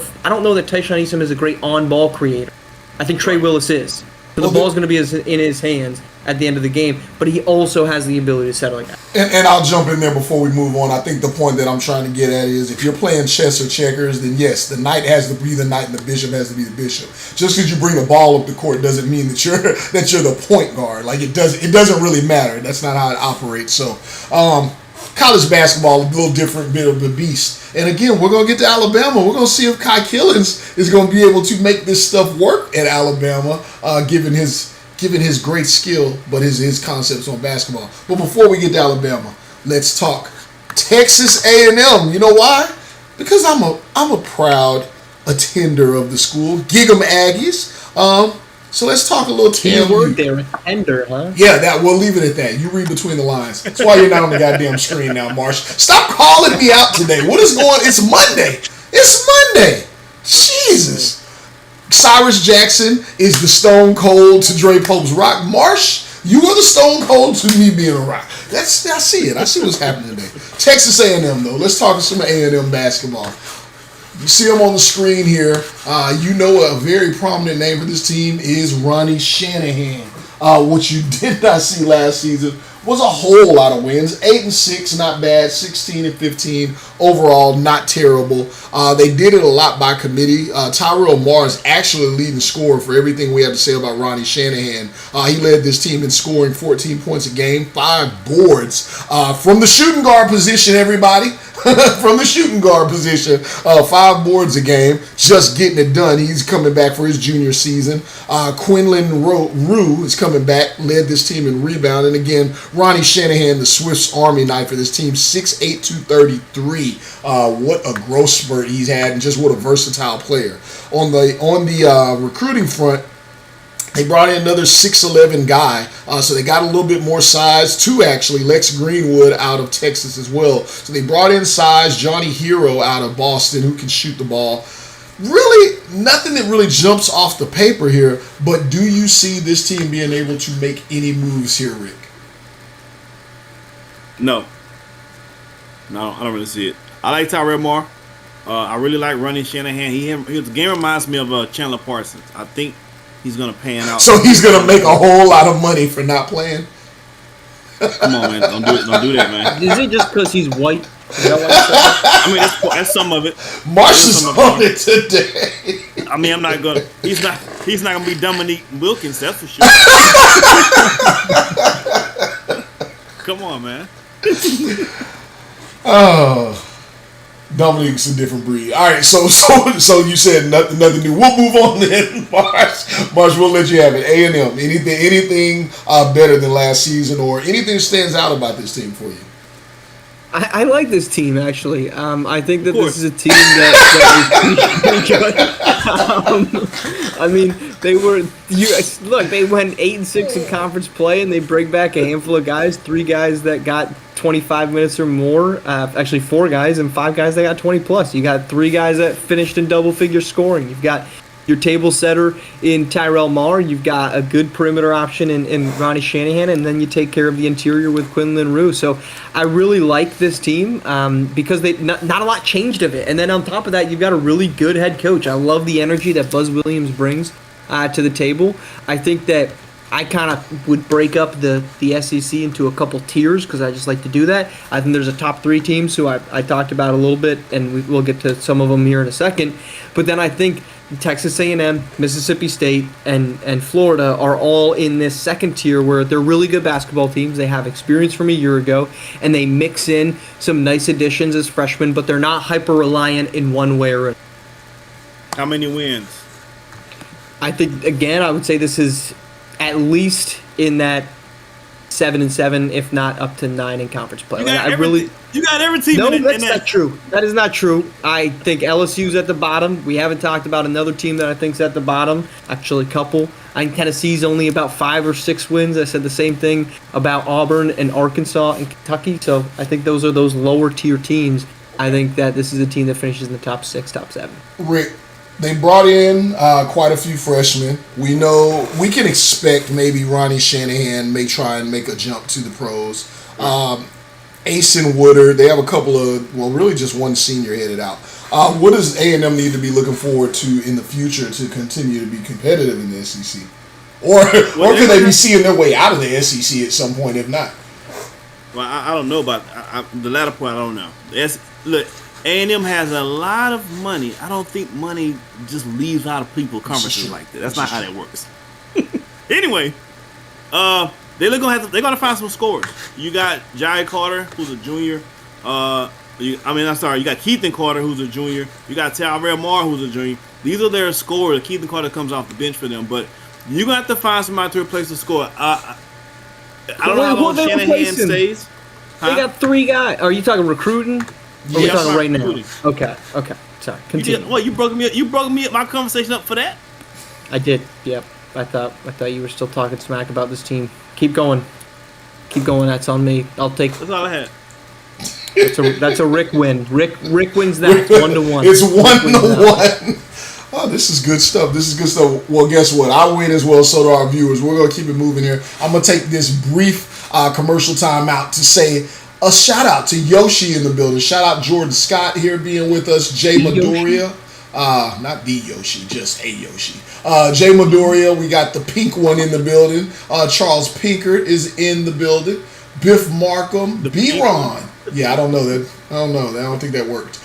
Speaker 4: Tyshawn Easton is a great on-ball creator. I think Trey Willis is. So the ball's going to be in his hands at the end of the game, but he also has the ability to settle it out.
Speaker 3: And I'll jump in there before we move on. I think the point that I'm trying to get at is if you're playing chess or checkers, then yes, the knight has to be the knight and the bishop has to be the bishop. Just because you bring the ball up the court doesn't mean that you're the point guard. Like it doesn't really matter. That's not how it operates. So college basketball, a little different bit of a beast. And again, we're going to get to Alabama. We're going to see if Kai Killins is going to be able to make this stuff work at Alabama, given his great skill, but his concepts on basketball. But before we get to Alabama, let's talk Texas A&M. You know why? Because I'm a proud attender of the school. Gig 'em Aggies. So let's talk a little TMU.
Speaker 4: Word there, attender, huh?
Speaker 3: Yeah, we'll leave it at that. You read between the lines. That's why you're not on the goddamn screen now, Marsh. Stop calling me out today. What is going? It's Monday. Jesus. Cyrus Jackson is the Stone Cold to Dre Pope's Rock. Marsh, you are the Stone Cold to me being a Rock. I see it. I see what's happening today. Texas A&M though. Let's talk some A&M basketball. You see him on the screen here. You know a very prominent name for this team is Ronnie Shanahan. What you did not see last season was a whole lot of wins. 8-6, not bad. 16-15 overall, not terrible. They did it a lot by committee. Tyrell Marsh actually leading scorer for everything we have to say about Ronnie Shanahan. He led this team in scoring 14 points a game, 5 boards from the shooting guard position. Everybody. From the shooting guard position, 5 boards a game, just getting it done. He's coming back for his junior season. Quinlan Rue is coming back, led this team in rebound. And again, Ronnie Shanahan, the Swiss Army knife for this team, 6'8", 233. What a growth spurt he's had, and just what a versatile player. On the recruiting front, they brought in another 6'11" guy, so they got a little bit more size. 2 actually, Lex Greenwood out of Texas as well. So they brought in size. Johnny Hero out of Boston, who can shoot the ball. Really, nothing that really jumps off the paper here, but do you see this team being able to make any moves here, Rick?
Speaker 5: No, I don't really see it. I like Tyrell Moore. I really like Ronnie Shanahan. His game reminds me of Chandler Parsons. I think he's gonna pan out.
Speaker 3: So he's gonna make a whole lot of money for not playing.
Speaker 5: Come on, man! Don't do that, man.
Speaker 4: Is it just because he's white? Is that why
Speaker 5: I mean, that's some of it.
Speaker 3: Marsh is on it today.
Speaker 5: I mean, He's not gonna be Dominique Wilkins. That's for sure. Come on, man.
Speaker 3: Oh. Dominiqu's a different breed. All right, so you said nothing new. We'll move on then, Marsh. Marsh, we'll let you have it. A&M, anything better than last season, or anything that stands out about this team for you?
Speaker 4: I like this team, actually. I think that this is a team that I mean, they went 8-6 in conference play, and they bring back a handful of guys, 3 guys that got 25 minutes or more, actually 4 guys, and 5 guys that got 20 plus. You got 3 guys that finished in double figure scoring. You've got your table setter in Tyrell Marr. You've got a good perimeter option in Ronnie Shanahan, and then you take care of the interior with Quinlan Rue. So I really like this team because they not a lot changed of it. And then on top of that, you've got a really good head coach. I love the energy that Buzz Williams brings to the table. I think that I kind of would break up the SEC into a couple tiers because I just like to do that. I think there's a top 3 teams who I talked about a little bit, and we'll get to some of them here in a second. But then I think Texas A&M, Mississippi State, and Florida are all in this second tier where they're really good basketball teams. They have experience from a year ago, and they mix in some nice additions as freshmen, but they're not hyper-reliant in one way or another.
Speaker 5: How many wins?
Speaker 4: I think, again, I would say this is at least in that 7-7, if not up to 9 in conference play.
Speaker 5: You got every team.
Speaker 4: No,
Speaker 5: in
Speaker 4: that's
Speaker 5: that.
Speaker 4: not true. That is not true. I think LSU's at the bottom. We haven't talked about another team that I think's at the bottom. Actually, a couple. I think Tennessee's only about 5 or 6 wins. I said the same thing about Auburn and Arkansas and Kentucky. So I think those are those lower tier teams. I think that this is a team that finishes in the top 6, top 7.
Speaker 3: Rick, they brought in quite a few freshmen. We know we can expect maybe Ronnie Shanahan may try and make a jump to the pros. Asen Woodard, they have a couple of, well, really just one senior headed out. What does A&M need to be looking forward to in the future to continue to be competitive in the SEC? Or could they be seeing their way out of the SEC at some point, if not?
Speaker 5: Well, I don't know about the latter part. I don't know. Look, A&M has a lot of money. I don't think money just leaves out of people conferences like that. That's not how that works. Anyway, they're gonna find some scores. You got Jai Carter, who's a junior. You got Keithan Carter, who's a junior. You got Tyrell Marr, who's a junior. These are their scorers. Keithan Carter comes off the bench for them, but you're gonna have to find somebody to replace the score. I don't know how long Shanahan stays. Huh?
Speaker 4: They got 3 guys. Are you talking recruiting? Or are we talking right
Speaker 5: recruiting.
Speaker 4: now? Okay. Sorry. Continue.
Speaker 5: You broke me my conversation up for that?
Speaker 4: I did. Yep. I thought you were still talking smack about this team. Keep going. That's on me. I'll take.
Speaker 5: That's all I had.
Speaker 4: That's a Rick win. Rick wins that 1-1.
Speaker 3: It's 1-1. Oh, this is good stuff. Well, guess what? I win as well, so do our viewers. We're going to keep it moving here. I'm going to take this brief commercial time out to say A shout out to Yoshi in the building. Shout out Jordan Scott here being with us. Jay Midoriya. Not the Yoshi, just a Yoshi. Jay Midoriya. We got the pink one in the building. Charles Pinkert is in the building. Biff Markham. B-Ron. Yeah, I don't know that. I don't think that worked.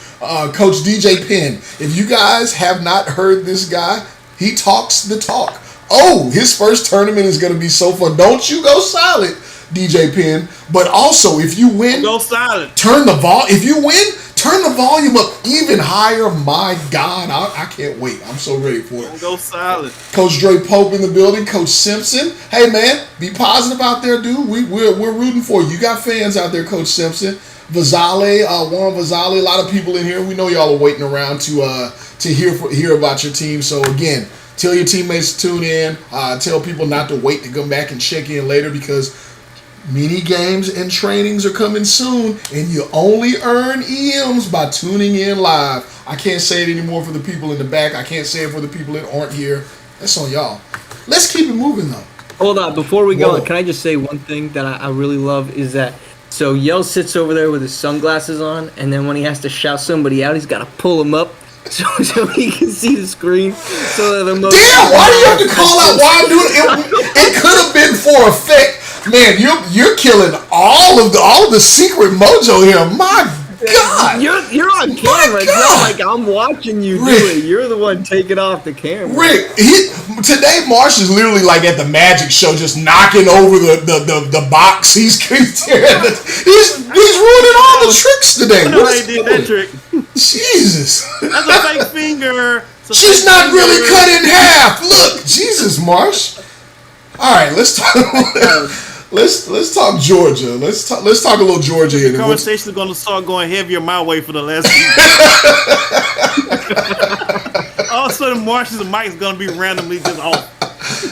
Speaker 3: Coach DJ Penn. If you guys have not heard this guy, he talks the talk. Oh, his first tournament is going to be so fun. Don't you go silent, DJ Penn. But also, if you win,
Speaker 5: go silent.
Speaker 3: If you win, turn the volume up even higher. My God, I can't wait. I'm so ready for it.
Speaker 5: Go silent.
Speaker 3: Coach Dre Pope in the building. Coach Simpson. Hey man, be positive out there, dude. We're rooting for you. You got fans out there, Coach Simpson. Vazale, Juan Vazale. A lot of people in here. We know y'all are waiting around to hear about your team. So again, tell your teammates to tune in. Tell people not to wait to come back and check in later because mini games and trainings are coming soon, and you only earn EMs by tuning in live. I can't say it anymore for the people in the back. I can't say it for the people that aren't here. That's on y'all. Let's keep it moving though.
Speaker 4: Hold on, before we go, can I just say one thing that I really love is that so Yell sits over there with his sunglasses on, and then when he has to shout somebody out, he's got to pull him up so he can see the screen. So that the
Speaker 3: damn, why do you have to call out why I'm doing it? It could have been for effect. Man, you're killing all of the secret mojo here. My God,
Speaker 4: you're on camera. It's not like I'm watching you do it. You're the one taking off the camera.
Speaker 3: Rick, today Marsh is literally like at the magic show, just knocking over the box. He's ruining all the tricks today.
Speaker 5: What I did that trick.
Speaker 3: Jesus,
Speaker 5: that's a fake finger.
Speaker 3: She's not really cut in half. Look, Jesus, Marsh. All right, let's talk. Let's talk Georgia. Let's talk a little Georgia here.
Speaker 5: The conversation is going to start going heavier my way for the last week. All of a sudden, Marsh's mic is going to be randomly just off.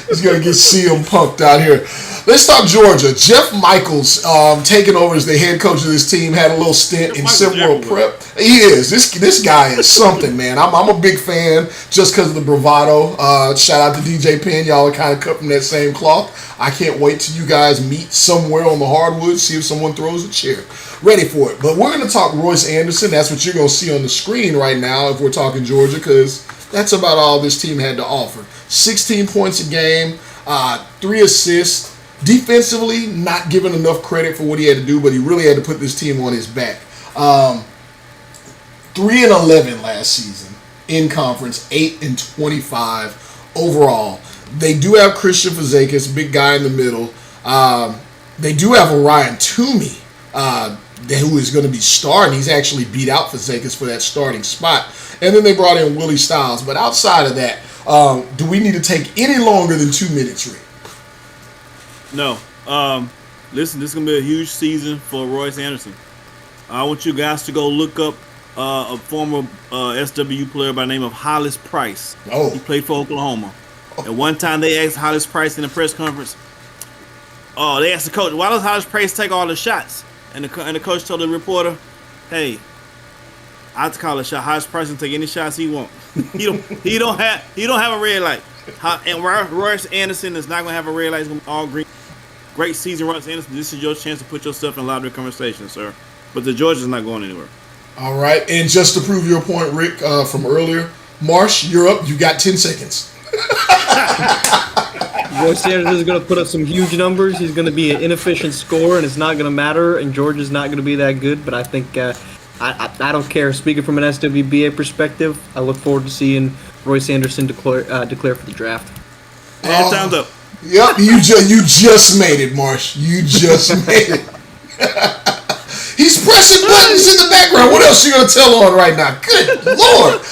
Speaker 3: He's going to get CM punked out here. Let's talk Georgia. Jeff Michaels taking over as the head coach of this team had a little stint in SimWorld Prep. He is. This guy is something, man. I'm a big fan just because of the bravado. Shout out to DJ Penn. Y'all are kind of cut from that same cloth. I can't wait till you guys meet somewhere on the hardwood, see if someone throws a chair. Ready for it. But we're going to talk Royce Anderson. That's what you're going to see on the screen right now if we're talking Georgia, because that's about all this team had to offer. 16 points a game, 3 assists. Defensively, not given enough credit for what he had to do, but he really had to put this team on his back. 3-11 last season in conference, 8-25 overall. They do have Christian Fazekas, big guy in the middle. They do have Orion Toomey, who is going to be starting. He's actually beat out Fazekas for that starting spot. And then they brought in Willie Stiles. But outside of that, do we need to take any longer than 2 minutes, Rick?
Speaker 5: No. Listen, this is going to be a huge season for Royce Anderson. I want you guys to go look up a former SW player by the name of Hollis Price.
Speaker 3: Oh.
Speaker 5: He played for Oklahoma. At one time, they asked Hollis Price in the press conference, they asked the coach, why does Hollis Price take all the shots? And the coach told the reporter, hey, I have to call a shot. Hollis Price can take any shots he wants. he don't have a red light. And Royce Anderson is not going to have a red light. He's going to be all green. Great season, Royce Anderson. This is your chance to put yourself in lottery conversation, sir. But the Georgia's not going anywhere.
Speaker 3: All right. And just to prove your point, Rick, from earlier, Marsh, you're up. You got 10 seconds.
Speaker 4: Royce Anderson is going to put up some huge numbers. He's going to be an inefficient scorer, and it's not going to matter. And Georgia's not going to be that good. But I think I don't care. Speaking from an SWBA perspective, I look forward to seeing Royce Anderson declare for the draft.
Speaker 5: Time's up.
Speaker 3: Yep, you just made it, Marsh. You just made it. He's pressing buttons in the background. What else you gonna tell on right now? Good Lord!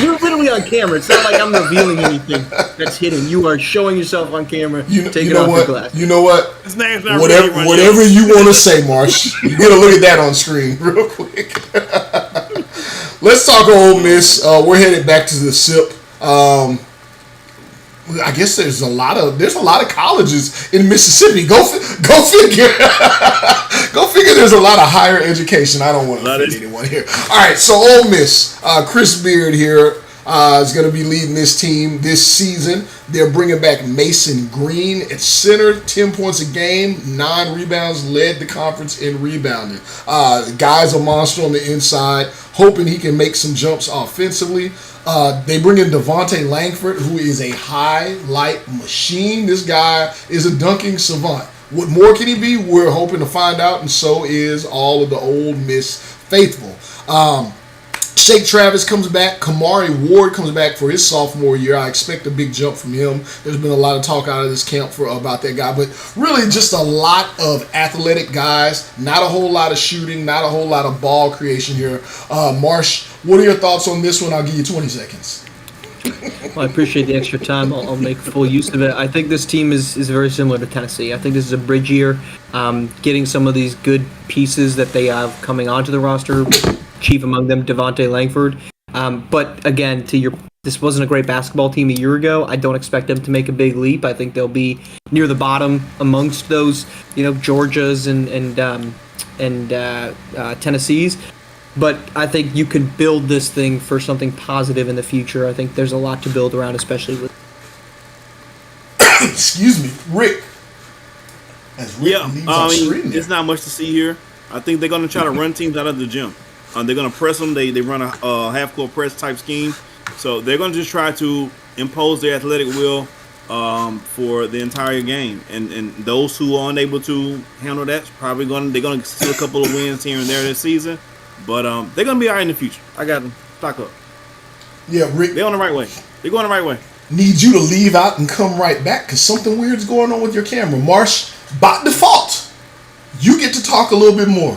Speaker 4: You're literally on camera. It's not like I'm revealing anything that's hidden. You are showing yourself on camera. Taking off your glasses.
Speaker 3: You know what?
Speaker 5: His name's not
Speaker 3: whatever you want to say, Marsh. You gotta look at that on screen real quick. Let's talk Ole Miss. We're headed back to the SIP. I guess there's a lot of colleges in Mississippi. Go figure. Go figure. There's a lot of higher education. I don't want to offend anyone here. All right, so Ole Miss, Chris Beard here is going to be leading this team this season. They're bringing back Mason Green at center, 10 points a game, 9 rebounds, led the conference in rebounding. The guy's a monster on the inside, hoping he can make some jumps offensively. They bring in Devontae Langford, who is a highlight machine. This guy is a dunking savant. What more can he be? We're hoping to find out, and so is all of the Ole Miss faithful. Shake Travis comes back. Kamari Ward comes back for his sophomore year. I expect a big jump from him. There's been a lot of talk out of this camp about that guy, but really just a lot of athletic guys. Not a whole lot of shooting. Not a whole lot of ball creation here. Marsh, what are your thoughts on this one? I'll give you 20 seconds.
Speaker 4: Well, I appreciate the extra time. I'll make full use of it. I think this team is very similar to Tennessee. I think this is a bridge year. Getting some of these good pieces that they have coming onto the roster, chief among them, Devontae Langford. But again, this wasn't a great basketball team a year ago. I don't expect them to make a big leap. I think they'll be near the bottom amongst those, Georgias and Tennessees. But I think you can build this thing for something positive in the future. I think there's a lot to build around, especially with.
Speaker 3: Excuse me, Rick. As Rick leaves on screen there.
Speaker 5: It's not much to see here. I think they're going to try to run teams out of the gym. They're going to press them. They run a half-court press type scheme. So they're going to just try to impose their athletic will for the entire game. And those who are unable to handle that, they're going to steal a couple of wins here and there this season. But they're going to be all right in the future. I got them. Stock up.
Speaker 3: Yeah, Rick.
Speaker 5: They're on the right way. They're going the right way.
Speaker 3: Need you to leave out and come right back because something weird's going on with your camera. Marsh, by default, you get to talk a little bit more.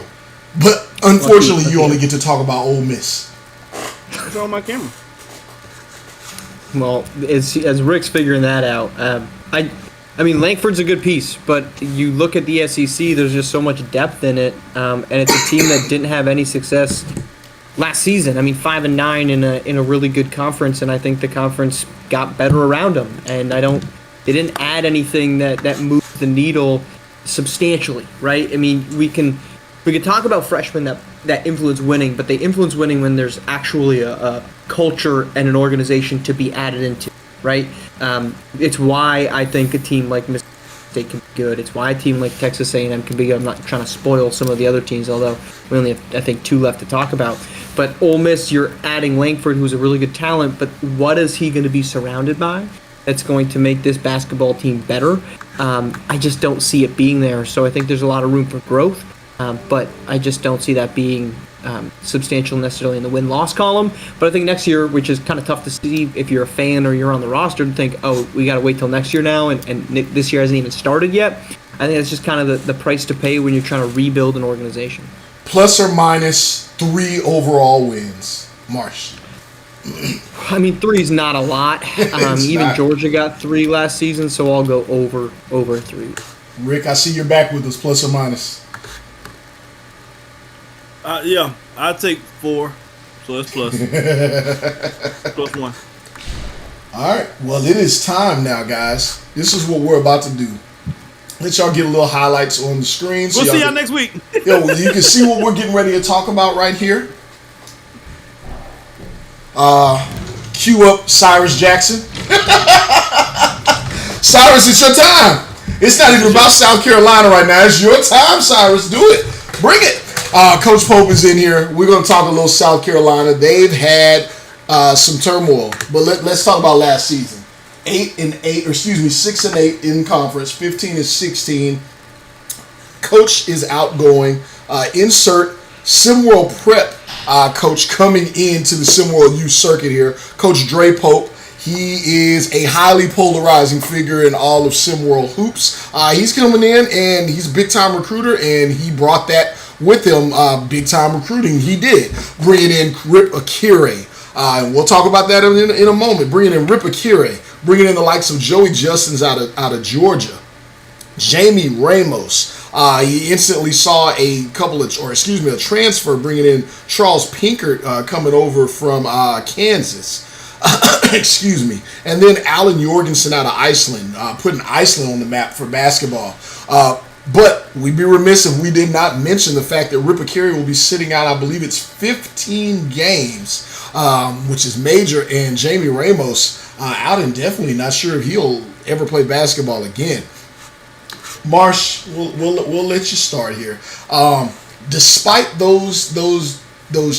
Speaker 3: But unfortunately, you only get to talk about Ole Miss.
Speaker 5: It's on my camera.
Speaker 4: Well, as Rick's figuring that out, I mean, Langford's a good piece, but you look at the SEC, there's just so much depth in it, and it's a team that didn't have any success last season. I mean, 5-9 in a really good conference, and I think the conference got better around them. And they didn't add anything that moved the needle substantially, right? I mean, we can talk about freshmen that influence winning, but they influence winning when there's actually a culture and an organization to be added into, right? It's why I think a team like Mississippi State can be good. It's why a team like Texas A&M can be good. I'm not trying to spoil some of the other teams, although we only have, I think, 2 left to talk about. But Ole Miss, you're adding Langford, who's a really good talent, but what is he going to be surrounded by that's going to make this basketball team better? I just don't see it being there. So I think there's a lot of room for growth, but I just don't see that being substantial necessarily in the win-loss column. But I think next year, which is kind of tough to see if you're a fan or you're on the roster, to think, oh, we got to wait till next year now, and this year hasn't even started yet. I think that's just kind of the price to pay when you're trying to rebuild an organization.
Speaker 3: Plus or minus 3 overall wins. Marsh.
Speaker 4: I mean, 3 is not a lot. Even not. Georgia got 3 last season, so I'll go over 3.
Speaker 3: Rick, I see you're back with us, plus or minus.
Speaker 5: Yeah, I'd take 4, so that's plus. Plus 1.
Speaker 3: All right, well, it is time now, guys. This is what we're about to do. Let y'all get a little highlights on the screen.
Speaker 5: So we'll see y'all next week.
Speaker 3: Yo, you can see what we're getting ready to talk about right here. Cue up Cyrus Jackson. Cyrus, it's your time. It's not even about South Carolina right now. It's your time, Cyrus. Do it. Bring it. Coach Pope is in here. We're going to talk a little South Carolina. They've had some turmoil, but let's talk about last season. 6-8 in conference, 15-16. Coach is outgoing. Insert SimWorld Prep coach coming into the SimWorld Youth circuit here. Coach Dre Pope. He is a highly polarizing figure in all of SimWorld Hoops. He's coming in, and he's a big-time recruiter, and he brought that with him. Big-time recruiting, he did. Bringing in Rip Akire. And we'll talk about that in a moment. Bringing in Rip Akire. Bringing in the likes of Joey Justins out of Georgia. Jamie Ramos. He instantly saw a transfer, bringing in Charles Pinkert coming over from Kansas. Excuse me. And then Alan Jorgensen out of Iceland, putting Iceland on the map for basketball. But we'd be remiss if we did not mention the fact that Rip Akire will be sitting out, I believe it's 15 games, which is major. And Jamie Ramos, out indefinitely. Not sure if he'll ever play basketball again. Marsh, we'll let you start here. Despite those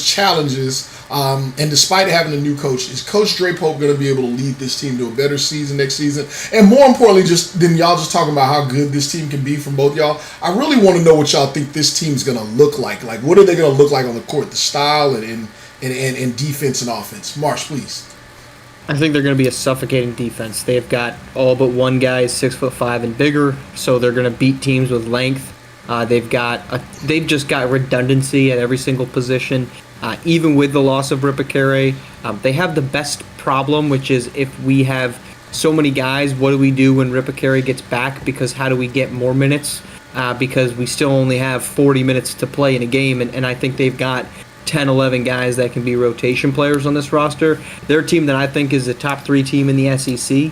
Speaker 3: challenges, and despite having a new coach, is Coach Dre Pope going to be able to lead this team to a better season next season? And more importantly, than y'all just talking about how good this team can be from both y'all, I really want to know what y'all think this team's going to look like. Like, what are they going to look like on the court? The style and defense and offense. Marsh, please.
Speaker 4: I think they're going to be a suffocating defense. They've got all but one guy is 6'5" and bigger, so they're going to beat teams with length. They've just got redundancy at every single position. Even with the loss of Ripakere, they have the best problem, which is if we have so many guys, what do we do when Ripakere gets back? Because how do we get more minutes? Because we still only have 40 minutes to play in a game, and I think they've got 10, 11 guys that can be rotation players on this roster. They're a team that I think is a top 3 team in the SEC.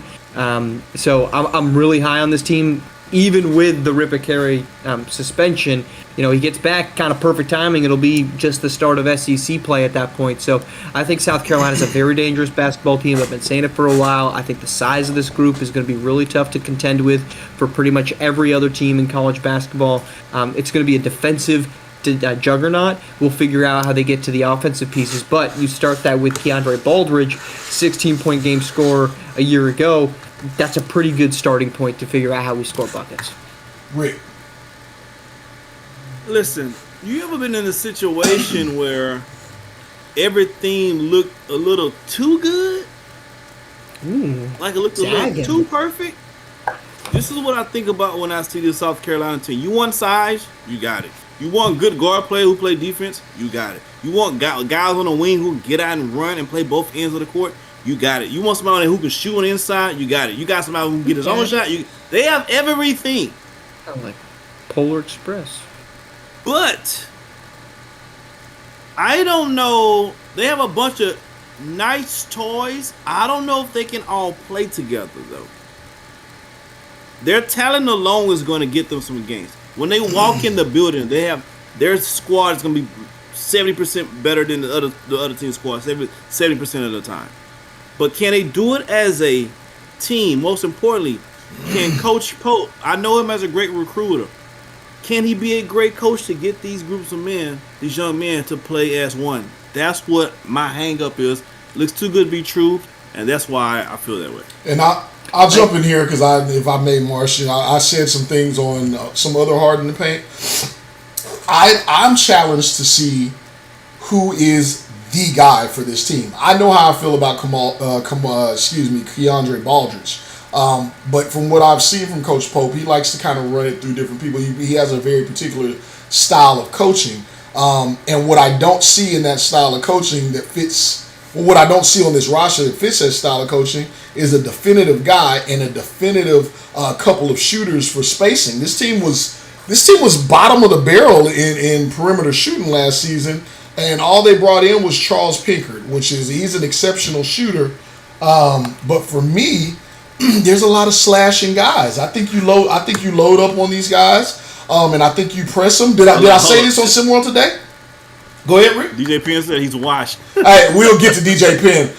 Speaker 4: So I'm really high on this team, even with the Ripakere suspension. He gets back kind of perfect timing. It'll be just the start of SEC play at that point. So I think South Carolina's a very dangerous basketball team. I've been saying it for a while. I think the size of this group is going to be really tough to contend with for pretty much every other team in college basketball. It's going to be a defensive juggernaut. We'll figure out how they get to the offensive pieces, but you start that with Keandre Baldridge, 16-point game scorer a year ago. That's a pretty good starting point to figure out how we score buckets.
Speaker 3: Rick.
Speaker 5: Listen, you ever been in a situation where everything looked a little too good? Like it looked a little too perfect? This is what I think about when I see the South Carolina team. You want size? You got it. You want good guard play who play defense? You got it. You want guys on the wing who can get out and run and play both ends of the court? You got it. You want somebody who can shoot on the inside? You got it. You got somebody who can get his own shot? They have everything.
Speaker 4: Like Polar Express.
Speaker 5: But I don't know. They have a bunch of nice toys. I don't know if they can all play together, though. Their talent alone is going to get them some games. When they walk in the building, their squad is going to be 70% better than the other team's squad, 70% of the time. But can they do it as a team? Most importantly, can Coach Pope, I know him as a great recruiter, can he be a great coach to get these groups of men, these young men, to play as one? That's what my hang-up is. Looks too good to be true, and that's why I feel that way.
Speaker 3: And I'll jump in here because if I may, Marsh, I said some things on some other Hard in the Paint. I'm challenged to see who is the guy for this team. I know how I feel about Keandre Baldridge. But from what I've seen from Coach Pope, he likes to kind of run it through different people. He has a very particular style of coaching. And what I don't see in that style of coaching that fits, what I don't see on this roster that fits that style of coaching is a definitive guy and a definitive couple of shooters for spacing. This team was bottom of the barrel in perimeter shooting last season, and all they brought in was Charles Pinkard, he's an exceptional shooter. But for me, there's a lot of slashing guys. I think you load up on these guys, and I think you press them. Did I say this on SimWorld today? Go ahead, Rick.
Speaker 5: DJ Penn said he's washed.
Speaker 3: Hey, we'll get to DJ Penn.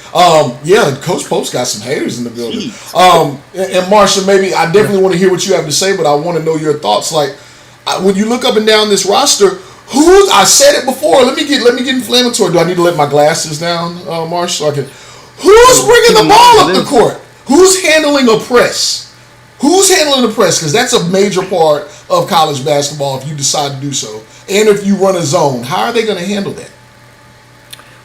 Speaker 3: Yeah, Coach Pope's got some haters in the building. And Marsha, maybe I definitely want to hear what you have to say, but I want to know your thoughts. Like when you look up and down this roster, I said it before. Let me get inflammatory. Do I need to let my glasses down, Marsh? So I can. Who's bringing the ball up the court? Who's handling a press? Because that's a major part of college basketball if you decide to do so. And if you run a zone, how are they going to handle that?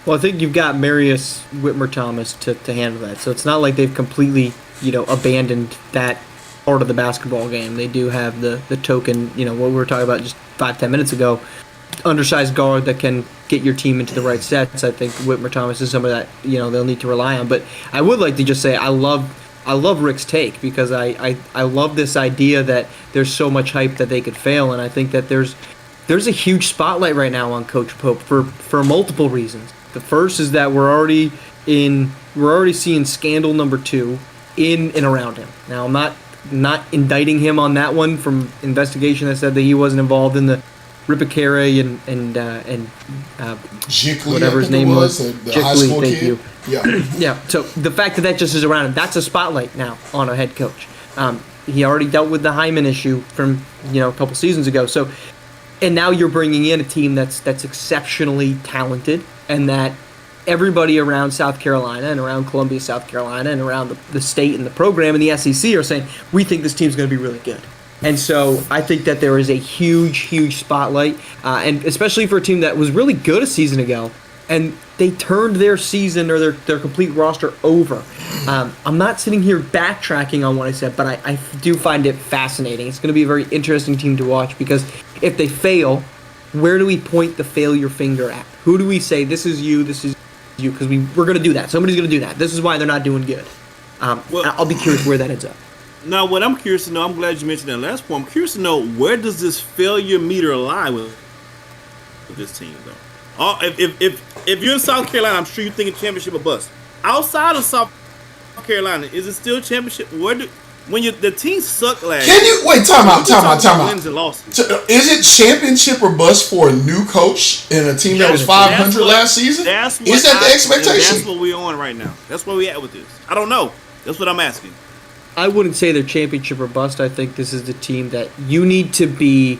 Speaker 4: Well, I think you've got Marius Whitmer-Thomas to handle that. So it's not like they've completely, abandoned that part of the basketball game. They do have the token, what we were talking about just 5-10 minutes ago, undersized guard that can get your team into the right sets. I think Whitmer-Thomas is somebody that, they'll need to rely on. But I would like to just say I love Rick's take because I love this idea that there's so much hype that they could fail, and I think that there's a huge spotlight right now on Coach Pope for multiple reasons. The first is that we're already seeing scandal number 2 in and around him. Now I'm not indicting him on that one from investigation that said that he wasn't involved in the Ripicare and
Speaker 3: Jickley,
Speaker 4: whatever
Speaker 3: I
Speaker 4: his
Speaker 3: think
Speaker 4: name
Speaker 3: it
Speaker 4: was.
Speaker 3: the high
Speaker 4: Jickley,
Speaker 3: school
Speaker 4: thank
Speaker 3: kid.
Speaker 4: you.
Speaker 3: Yeah.
Speaker 4: Yeah, so the fact that just is around him, that's a spotlight now on a head coach. He already dealt with the Hyman issue from a couple seasons ago. So, and now you're bringing in a team that's exceptionally talented, and that everybody around South Carolina and around Columbia, South Carolina, and around the state and the program and the SEC are saying, we think this team's going to be really good. And so I think that there is a huge spotlight, and especially for a team that was really good a season ago, and they turned their season or their complete roster over. I'm not sitting here backtracking on what I said, but I do find it fascinating. It's going to be a very interesting team to watch, because if they fail, where do we point the failure finger at? Who do we say, this is you, because we're going to do that. Somebody's going to do that. This is why they're not doing good. I'll be curious where that ends up.
Speaker 5: Now, what I'm curious to know, I'm glad you mentioned that last point. I'm curious to know, where does this failure meter lie with this team, though? If you're in South Carolina, I'm sure you're thinking championship or bust. Outside of South Carolina, is it still championship? The team sucked last year?
Speaker 3: Can you wait? Time out.
Speaker 5: Wins and losses.
Speaker 3: Is it championship or bust for a new coach in a team that was 500 last season? Is that the expectation?
Speaker 5: That's what we're on right now. That's where we at with this. I don't know. That's what I'm asking.
Speaker 4: I wouldn't say they're championship or bust. I think this is the team that you need to be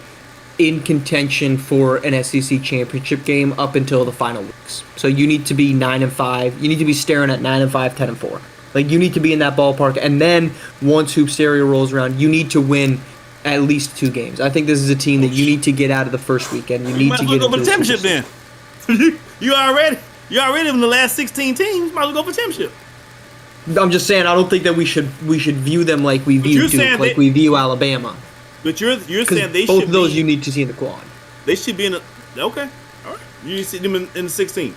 Speaker 4: in contention for an SEC championship game up until the final weeks. So you need to be 9-5. You need to be staring at 9-5, 10-4. Like, you need to be in that ballpark. And then once Hoopsteria rolls around, you need to win at least 2 games. I think this is a team that you need to get out of the first weekend. You need
Speaker 5: might
Speaker 4: to
Speaker 5: as well
Speaker 4: get
Speaker 5: go for
Speaker 4: into
Speaker 5: the
Speaker 4: the
Speaker 5: championship then. you already in the last 16 teams. Might as well go for championship.
Speaker 4: I'm just saying, I don't think that we should view them like we view Duke, like we view Alabama.
Speaker 5: But you're saying they
Speaker 4: both
Speaker 5: should
Speaker 4: of those
Speaker 5: be,
Speaker 4: you need to see in the quad.
Speaker 5: They should be in the okay. All right. You see them in the 16.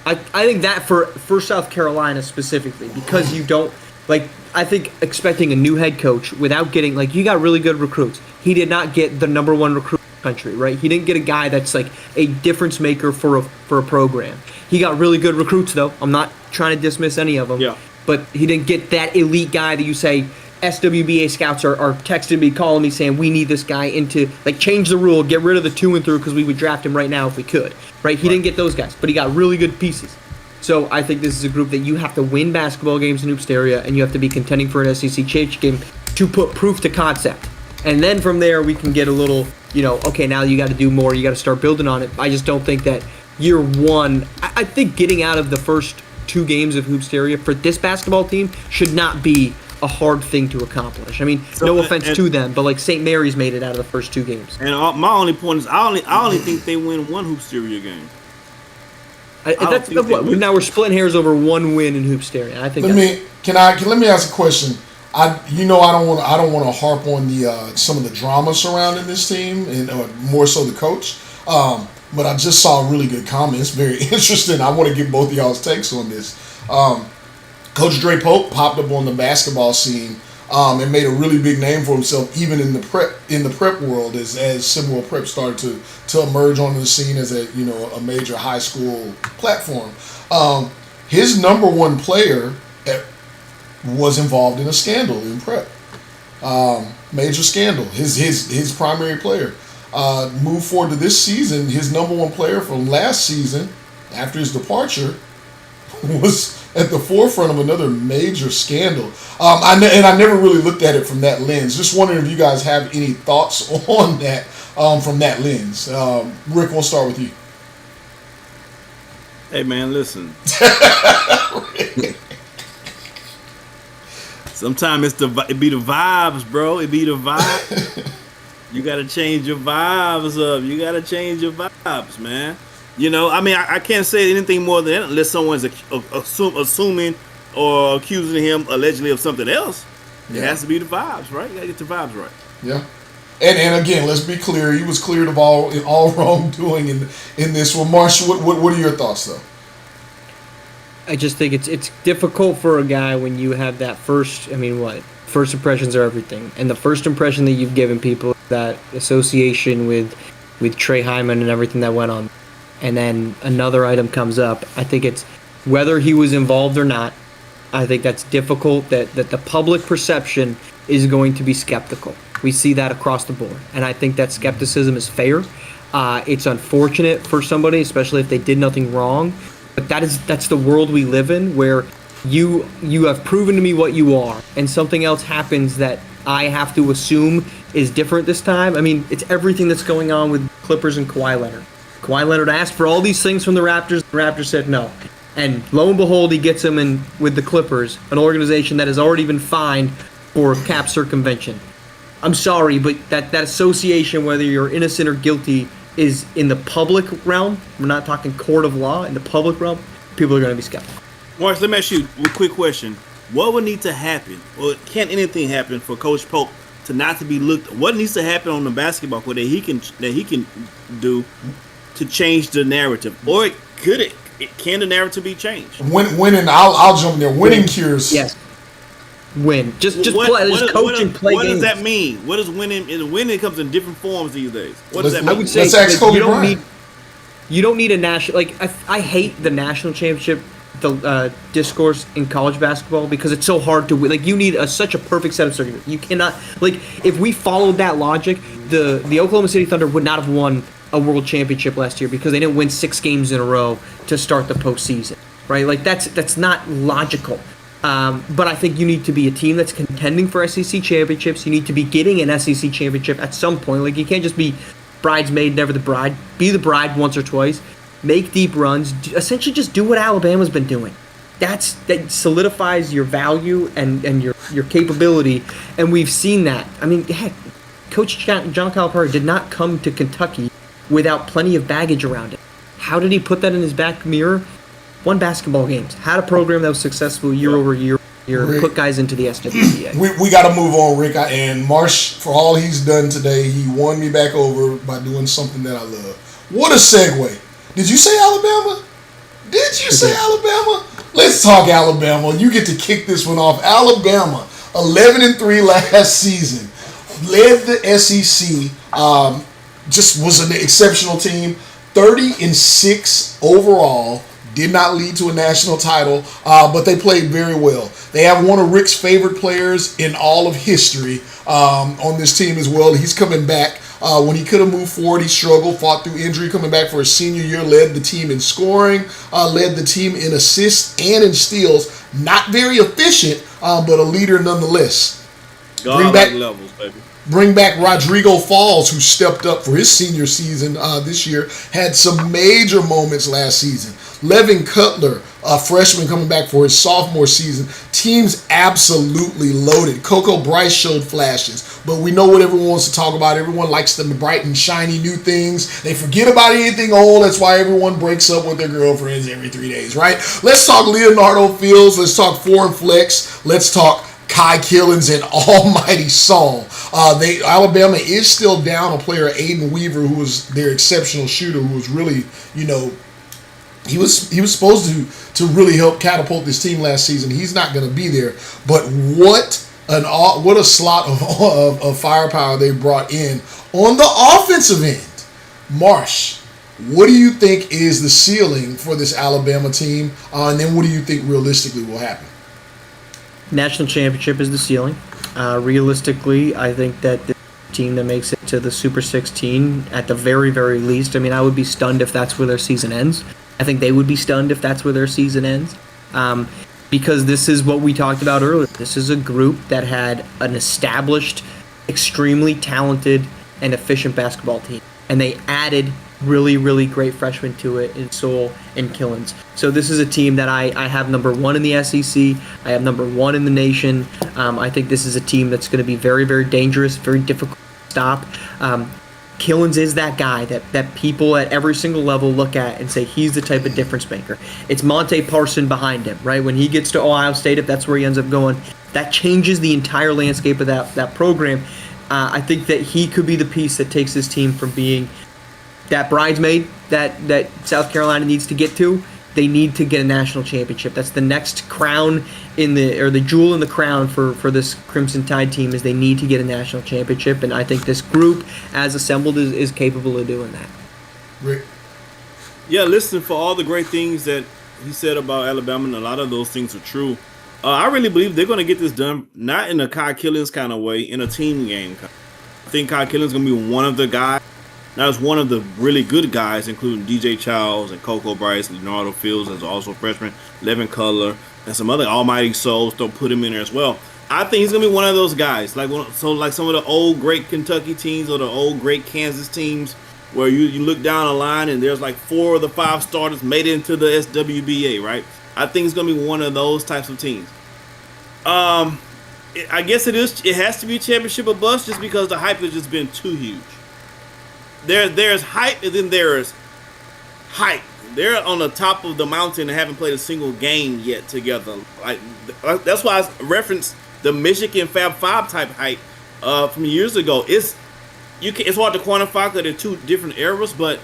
Speaker 4: I think that for South Carolina specifically, because you don't I think expecting a new head coach without getting you got really good recruits. He did not get the number 1 recruit in the country, right? He didn't get a guy that's like a difference maker for a program. He got really good recruits though. I'm not trying to dismiss any of them.
Speaker 5: Yeah.
Speaker 4: But he didn't get that elite guy that you say SWBA scouts are texting me, calling me saying we need this guy into change the rule, get rid of the 2 and through because we would draft him right now if we could. Right? He didn't get those guys, but he got really good pieces. So I think this is a group that you have to win basketball games in Hoopsteria, and you have to be contending for an SEC championship game to put proof to concept. And then from there we can get a little, okay, now you got to do more. You got to start building on it. I just don't think that year one. I think getting out of the first 2 games of Hoopsteria for this basketball team should not be a hard thing to accomplish. I mean, no offense to them, but St. Mary's made it out of the first 2 games.
Speaker 5: And my only point is, I only think they win 1 Hoopsteria game.
Speaker 4: Now we're splitting hairs over 1 win in Hoopsteria. I think.
Speaker 3: Let me ask a question. I don't want to harp on the some of the drama surrounding this team and more so the coach. But I just saw a really good comment. It's very interesting. I want to get both of y'all's takes on this. Coach Dre Pope popped up on the basketball scene and made a really big name for himself, even in the prep world, as SimWorld Prep started to emerge onto the scene as a major high school platform. His number 1 player was involved in a scandal in prep, major scandal. His primary player. Move forward to this season, his number 1 player from last season, after his departure, was at the forefront of another major scandal. I never really looked at it from that lens. Just wondering if you guys have any thoughts on that from that lens. Rick, we'll start with you.
Speaker 5: Hey man, listen. Sometimes it be the vibes, bro. It be the vibe. You gotta change your vibes up. You gotta change your vibes, man. I can't say anything more than that unless someone's assuming or accusing him allegedly of something else. It has to be the vibes, right? You gotta get the vibes right.
Speaker 3: Yeah. And again, let's be clear. He was cleared of all wrongdoing in this one. Marsh, what are your thoughts though?
Speaker 4: I just think it's difficult for a guy when you have that first impressions are everything. And the first impression that you've given people is that association with Trey Hyman and everything that went on. And then another item comes up. I think it's whether he was involved or not. I think that's difficult, that the public perception is going to be skeptical. We see that across the board. And I think that skepticism is fair. It's unfortunate for somebody, especially if they did nothing wrong. But that's the world we live in, where you have proven to me what you are, and something else happens that I have to assume is different this time. I mean, it's everything that's going on with Clippers and Kawhi Leonard. Kawhi Leonard asked for all these things from the Raptors. The Raptors said no. And lo and behold, he gets them in with the Clippers, an organization that has already been fined for cap circumvention. I'm sorry, but that association, whether you're innocent or guilty, is in the public realm. We're not talking court of law. In the public realm, people are going to be skeptical.
Speaker 5: Marsh, let me ask you a quick question. What would need to happen, or can anything happen for Coach Polk to not to be looked? What needs to happen on the basketball court that he can do to change the narrative, or can the narrative be changed?
Speaker 3: Winning, I'll jump in there. Winning cures.
Speaker 4: Yes. Win. Just
Speaker 5: What-
Speaker 4: play.
Speaker 5: what-
Speaker 4: Just coach and play
Speaker 5: What
Speaker 4: games.
Speaker 5: does that mean? What does winning? Winning comes in different forms these days. What does that
Speaker 3: Let's-
Speaker 5: mean?
Speaker 4: I would say
Speaker 3: Let's ask
Speaker 4: that
Speaker 3: Kobe
Speaker 4: you don't
Speaker 3: Bryant.
Speaker 4: you don't need a national, like, I hate the national championship discourse in college basketball because it's so hard to win. Like, you need such a perfect set of circumstances. You cannot, like, if we followed that logic, the Oklahoma City Thunder would not have won a world championship last year because they didn't win 6 games in a row to start the postseason, right? Like, that's not logical. But I think you need to be a team that's contending for SEC championships. You need to be getting an SEC championship at some point. Like, you can't just be bridesmaid, never the bride. Be the bride once or twice. Make deep runs. Essentially, just do what Alabama's been doing. That solidifies your value and your capability, and we've seen that. I mean, heck, Coach John Calipari did not come to Kentucky without plenty of baggage around it. How did he put that in his back mirror? Won basketball games. Had a program that was successful year over year.
Speaker 3: Rick,
Speaker 4: put guys into the SWBA.
Speaker 3: We got to move on, Rick. And Marsh, for all he's done today, he won me back over by doing something that I love. What a segue. Did you say Alabama? Did you say Alabama? Let's talk Alabama. You get to kick this one off. Alabama, 11-3 last season, led the SEC. Just was an exceptional team. 30-6 overall. Did not lead to a national title, but they played very well. They have one of Rick's favorite players in all of history on this team as well. He's coming back. When he could have moved forward, he struggled, fought through injury, coming back for his senior year, led the team in scoring, led the team in assists and in steals. Not very efficient, but a leader nonetheless.
Speaker 5: God levels, baby.
Speaker 3: Bring back Rodrigo Falls, who stepped up for his senior season this year, had some major moments last season. Levin Cutler, a freshman coming back for his sophomore season. Team's absolutely loaded. Coco Bryce showed flashes, but we know what everyone wants to talk about. Everyone likes the bright and shiny new things. They forget about anything old. That's why everyone breaks up with their girlfriends every 3 days, right? Let's talk Leonardo Fields. Let's talk foreign flex. Let's talk Kai Killins and almighty Saul. Alabama is still down a player, Aiden Weaver, who was their exceptional shooter, who was really, he was supposed to really help catapult this team last season. He's not going to be there. But what a slot of firepower they brought in on the offensive end. Marsh, what do you think is the ceiling for this Alabama team? And then what do you think realistically will happen?
Speaker 4: National championship is the ceiling. Realistically, I think that the team that makes it to the Super 16, at the very, very least, I mean, I would be stunned if that's where their season ends. I think they would be stunned if that's where their season ends. Because this is what we talked about earlier. This is a group that had an established, extremely talented, and efficient basketball team. And they added really, really great freshmen to it in Sewell and Killins. So this is a team that I have number 1 in the SEC. I have number 1 in the nation. I think this is a team that's going to be very, very dangerous, very difficult to stop. Killins is that guy that people at every single level look at and say he's the type of difference maker. It's Monte Parson behind him, right? When he gets to Ohio State, if that's where he ends up going, that changes the entire landscape of that program. I think that he could be the piece that takes this team from being that bridesmaid that South Carolina needs to get to. They need to get a national championship. That's the next crown the jewel in the crown for this Crimson Tide team, is they need to get a national championship, and I think this group, as assembled, is capable of doing that.
Speaker 3: Rick?
Speaker 5: Yeah, listen, for all the great things that he said about Alabama, and a lot of those things are true. I really believe they're going to get this done, not in a Kai Killins kind of way, in a team game. I think Kai Killins is going to be one of the guys Now, it's one of the really good guys, including DJ Charles and Coco Bryce, Leonardo Fields as also a freshman, Levin Cutler, and some other almighty souls. Don't put him in there as well. I think he's gonna be one of those guys, like some of the old great Kentucky teams or the old great Kansas teams, where you look down the line and there's like 4 of the 5 starters made it into the SWBA, right? I think it's gonna be one of those types of teams. I guess it is. It has to be championship or bust, just because the hype has just been too huge. There's hype, and then there's hype. They're on the top of the mountain and haven't played a single game yet together. Like that's why I referenced the Michigan Fab Five type hype from years ago. It's hard to quantify because they're 2 different eras, but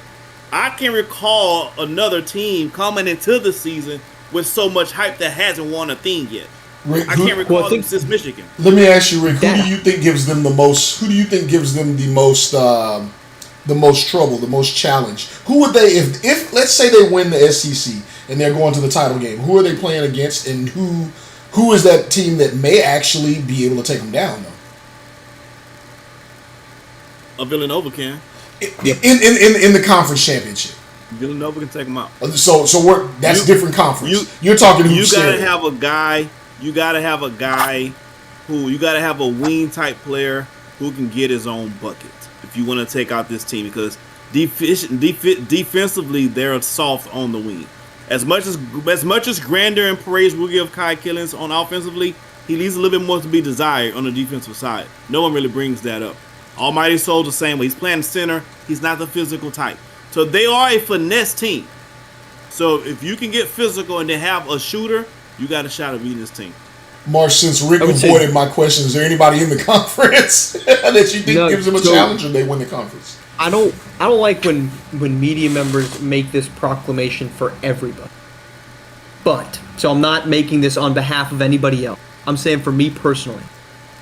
Speaker 5: I can recall another team coming into the season with so much hype that hasn't won a thing yet.
Speaker 3: Rick,
Speaker 5: I can't recall them since Michigan.
Speaker 3: Let me ask you, Rick. Who do you think gives them the most? Who do you think gives them the most trouble, the most challenge? Who would they, if let's say they win the SEC and they're going to the title game? Who are they playing against, and who is that team that may actually be able to take them down? Though
Speaker 5: Villanova can.
Speaker 3: In the conference championship.
Speaker 5: Villanova can take them out.
Speaker 3: So that's different conference. You're talking.
Speaker 5: You gotta have a guy. You gotta have a guy who you gotta have a wing type player who can get his own bucket if you want to take out this team, because defensively they're soft on the wing. As much as grandeur and praise we'll give Kai Killings on offensively, he leaves a little bit more to be desired on the defensive side. No one really brings that up. Almighty Soul's the same way. He's playing center. He's not the physical type. So they are a finesse team. So if you can get physical and then have a shooter, you got a shot at beating this team.
Speaker 3: Marsh, since Rick avoided my question, is there anybody in the conference that you think gives them a challenge, or they win the conference?
Speaker 4: I don't like when media members make this proclamation for everybody. But so I'm not making this on behalf of anybody else. I'm saying for me personally,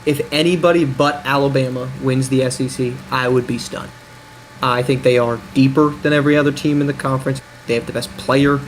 Speaker 4: if anybody but Alabama wins the SEC, I would be stunned. I think they are deeper than every other team in the conference. They have the best player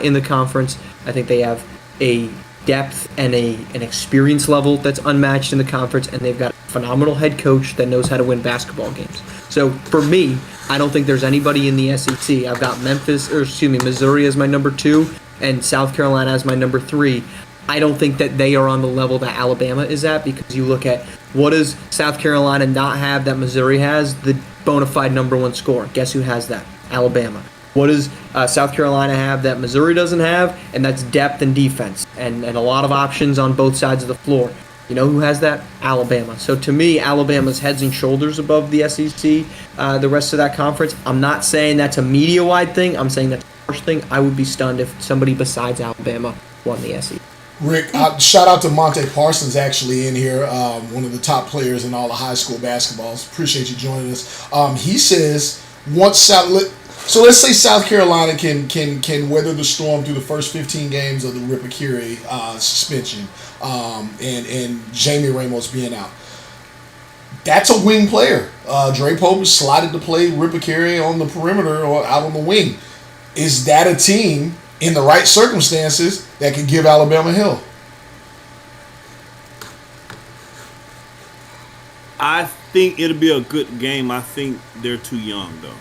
Speaker 4: in the conference. I think they have a depth and an experience level that's unmatched in the conference, and they've got a phenomenal head coach that knows how to win basketball games. So for me, I don't think there's anybody in the SEC. I've got Missouri as my number 2 and South Carolina as my number 3. I don't think that they are on the level that Alabama is at, because you look at what does South Carolina not have that Missouri has? The bona fide number 1 scorer. Guess who has that? Alabama. What does South Carolina have that Missouri doesn't have? And that's depth and defense and a lot of options on both sides of the floor. You know who has that? Alabama. So to me, Alabama's heads and shoulders above the SEC, the rest of that conference. I'm not saying that's a media-wide thing. I'm saying that's the first thing. I would be stunned if somebody besides Alabama won the SEC.
Speaker 3: Rick, shout out to Monte Parsons actually in here, one of the top players in all of high school basketballs. Appreciate you joining us. He says so let's say South Carolina can weather the storm through the first 15 games of the Ripakiri suspension, and Jamie Ramos being out. That's a wing player. Dre Pope is slotted to play Ripakiri on the perimeter or out on the wing. Is that a team in the right circumstances that could give Alabama hell?
Speaker 5: I think it'll be a good game. I think they're too young, though.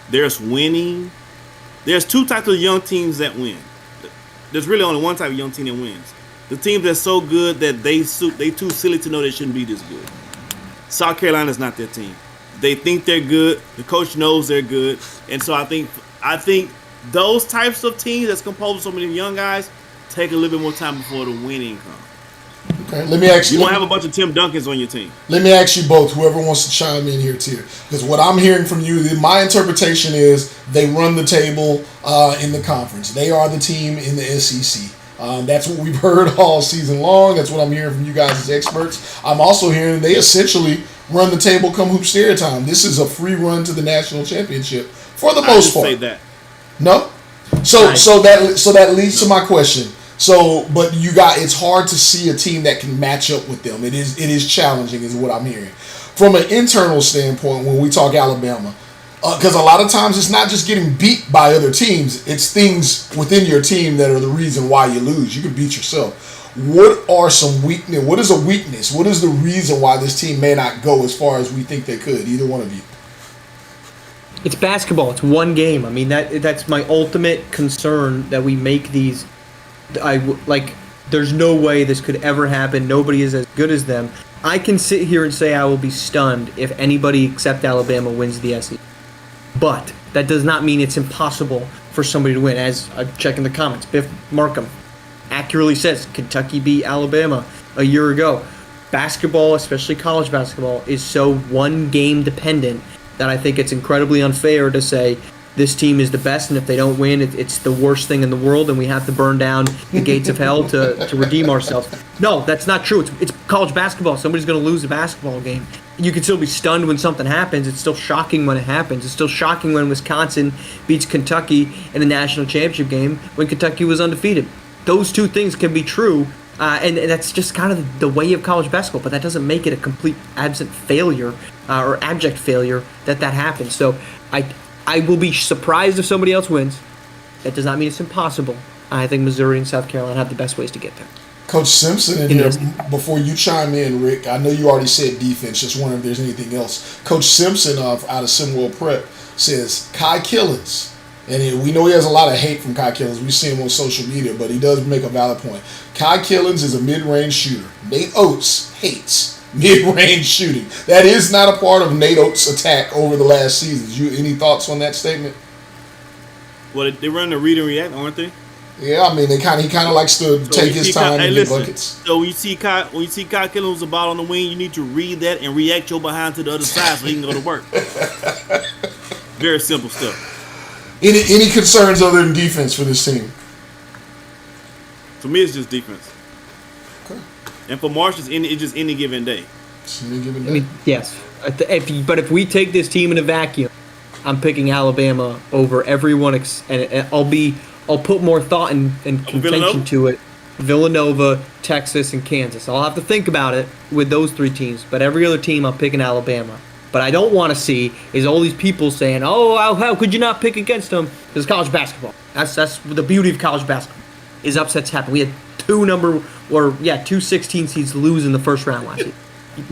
Speaker 5: There's winning. There's 2 types of young teams that win. There's really only one type of young team that wins. The team that's so good that they too silly to know they shouldn't be this good. South Carolina's not that team. They think they're good. The coach knows they're good. And so I think those types of teams that's composed of so many young guys take a little bit more time before the winning comes.
Speaker 3: Okay, let me ask you.
Speaker 5: You don't have a bunch of Tim Duncans on your team.
Speaker 3: Let me ask you both, whoever wants to chime in here too, because what I'm hearing from you, my interpretation is they run the table in the conference. They are the team in the SEC. That's what we've heard all season long. That's what I'm hearing from you guys as experts. I'm also hearing they essentially run the table come Hoop Stereo time. This is a free run to the national championship for the most part.
Speaker 5: Say that.
Speaker 3: No? So that leads to my question. So, but it's hard to see a team that can match up with them. It is challenging, is what I'm hearing. From an internal standpoint, when we talk Alabama, because a lot of times it's not just getting beat by other teams, it's things within your team that are the reason why you lose. You can beat yourself. What are some weakness? What is a weakness? What is the reason why this team may not go as far as we think they could? Either one of you.
Speaker 4: It's basketball. It's one game. I mean, that's my ultimate concern, that we make these. There's no way this could ever happen. Nobody is as good as them. I can sit here and say I will be stunned if anybody except Alabama wins the SEC. But that does not mean it's impossible for somebody to win. As I'm checking the comments, Biff Markham accurately says Kentucky beat Alabama a year ago. Basketball, especially college basketball, is so one game dependent that I think it's incredibly unfair to say this team is the best, and if they don't win, it's the worst thing in the world, and we have to burn down the gates of hell to redeem ourselves. No, that's not true. It's college basketball. Somebody's going to lose a basketball game. You can still be stunned when something happens. It's still shocking when it happens. It's still shocking when Wisconsin beats Kentucky in the national championship game when Kentucky was undefeated. Those two things can be true, and that's just kind of the way of college basketball, but that doesn't make it a complete absent failure or abject failure that happens. So I will be surprised if somebody else wins. That does not mean it's impossible. I think Missouri and South Carolina have the best ways to get there.
Speaker 3: Coach Simpson in here, before you chime in, Rick, I know you already said defense, just wondering if there's anything else. Coach Simpson out of SimWorld Prep says Kai Killens, and we know he has a lot of hate from Kai Killens. We see him on social media, but he does make a valid point. Kai Killens is a mid-range shooter. Nate Oates hates mid-range shooting. That is not a part of Nate Oates' attack over the last seasons. Any thoughts on that statement?
Speaker 5: Well, they run the read and react, aren't they?
Speaker 3: Yeah, I mean, he kind of likes to take his time and get buckets.
Speaker 5: So when you see Kai Killens with the ball on the wing, you need to read that and react your behind to the other side so he can go to work. Very simple stuff.
Speaker 3: Any concerns other than defense for this team?
Speaker 5: To me, it's just defense.
Speaker 3: Okay.
Speaker 5: And for Marsh, it's just any given day.
Speaker 3: Any given day.
Speaker 4: I mean, yes. But if we take this team in a vacuum, I'm picking Alabama over everyone, and I'll put more thought and contention to it. Villanova, Texas, and Kansas. I'll have to think about it with those three teams. But every other team, I'm picking Alabama. But I don't want to see is all these people saying, "Oh, how could you not pick against them?" Because college basketball. That's the beauty of college basketball. Is upsets happen. We had two 16 seeds lose in the first round last year.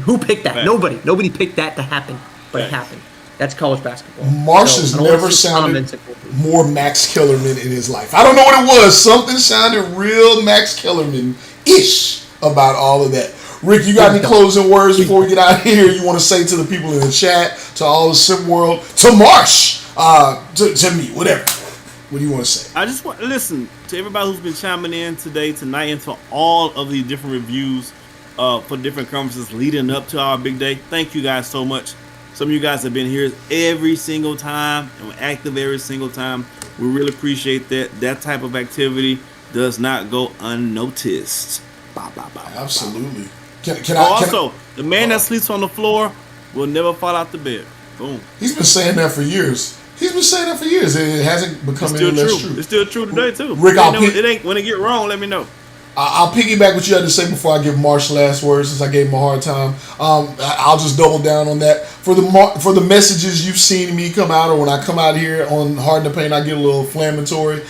Speaker 4: Who picked that?
Speaker 5: Right.
Speaker 4: Nobody picked that to happen, but it happened. That's college basketball.
Speaker 3: Marsh has never sounded more Max Kellerman in his life. I don't know what it was. Something sounded real Max Kellerman-ish about all of that. Rick, you got any closing words before we get out of here? You want to say to the people in the chat, to all the SimWorld, to Marsh, to me, whatever. What do you want to say?
Speaker 5: I just want to listen to everybody who's been chiming in today, tonight, and to all of the different reviews for different conferences leading up to our big day. Thank you guys so much. Some of you guys have been here every single time and we're active every single time. We really appreciate that. That type of activity does not go unnoticed.
Speaker 3: Absolutely.
Speaker 5: The man that sleeps on the floor will never fall out the bed. Boom.
Speaker 3: He's been saying that for years. It hasn't become any less true.
Speaker 5: It's still true today too.
Speaker 3: Rick,
Speaker 5: it ain't when it get wrong. Let me know.
Speaker 3: I'll piggyback what you had to say before I give Marsh last words, since I gave him a hard time. I'll just double down on that. For the messages you've seen me come out, or when I come out here on Hard in the Paint, I get a little inflammatory.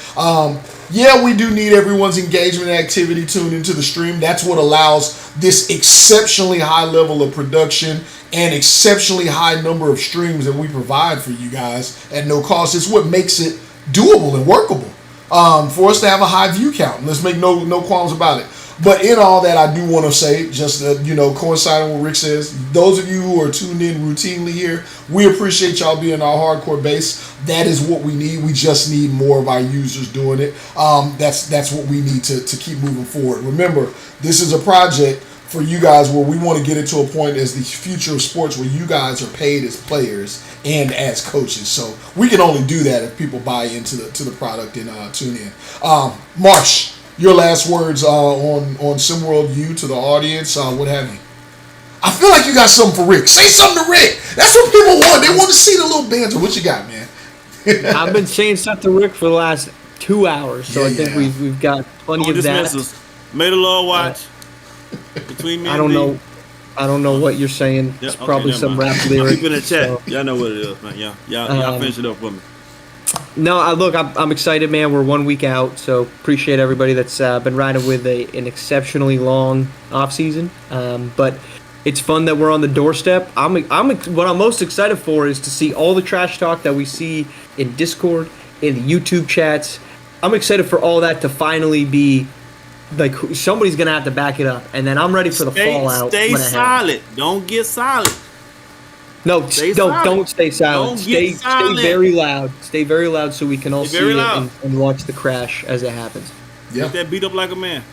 Speaker 3: Yeah, we do need everyone's engagement and activity tuned into the stream. That's what allows this exceptionally high level of production and exceptionally high number of streams that we provide for you guys at no cost. It's what makes it doable and workable. For us to have a high view count. Let's make no qualms about it. But in all that, I do want to say, just coinciding with what Rick says, those of you who are tuned in routinely here, we appreciate y'all being our hardcore base. That is what we need. We just need more of our users doing it. That's what we need to keep moving forward. Remember, this is a project for you guys where we want to get it to a point as the future of sports where you guys are paid as players and as coaches. So we can only do that if people buy into the product and tune in. Marsh, your last words on SimWorld U to the audience, what have you? I feel like you got something for Rick. Say something to Rick. That's what people want. They want to see the little banter. What you got, man?
Speaker 4: I've been saying stuff to Rick for the last 2 hours, so I think we've got plenty of that.
Speaker 5: May the Lord watch. Between me
Speaker 4: I don't know what you're saying. It's probably some rap lyric.
Speaker 5: Keep in the chat.
Speaker 4: So.
Speaker 5: Y'all know what it is, man. Y'all finish it up for me.
Speaker 4: No, I'm excited, man. We're 1 week out, so appreciate everybody that's been riding with an exceptionally long off season. But It's fun that we're on the doorstep. What I'm most excited for is to see all the trash talk that we see in Discord, in the YouTube chats. I'm excited for all that to finally be like somebody's gonna have to back it up, and then I'm ready for the fallout.
Speaker 5: Stay silent. Don't get silent.
Speaker 4: No,
Speaker 5: Stay
Speaker 4: don't
Speaker 5: silent.
Speaker 4: stay silent.
Speaker 5: Don't get silent.
Speaker 4: Stay very loud. Stay very loud so we can all
Speaker 5: Stay
Speaker 4: see
Speaker 5: very
Speaker 4: it
Speaker 5: loud.
Speaker 4: and watch the crash as it happens.
Speaker 3: Yeah.
Speaker 5: Get that beat up like a man.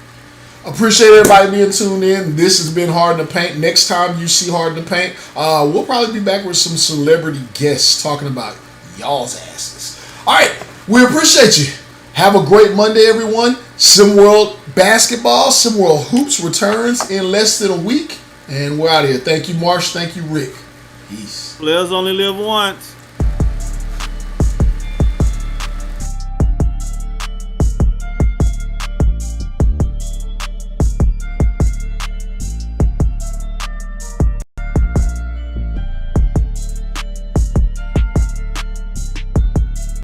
Speaker 3: Appreciate everybody being tuned in. This has been Hard to Paint. Next time you see Hard to Paint, we'll probably be back with some celebrity guests talking about y'all's asses. All right, we appreciate you. Have a great Monday, everyone. SimWorld Basketball, SimWorld Hoops returns in less than a week. And we're out of here. Thank you, Marsh. Thank you, Rick. Peace.
Speaker 5: Players only live once.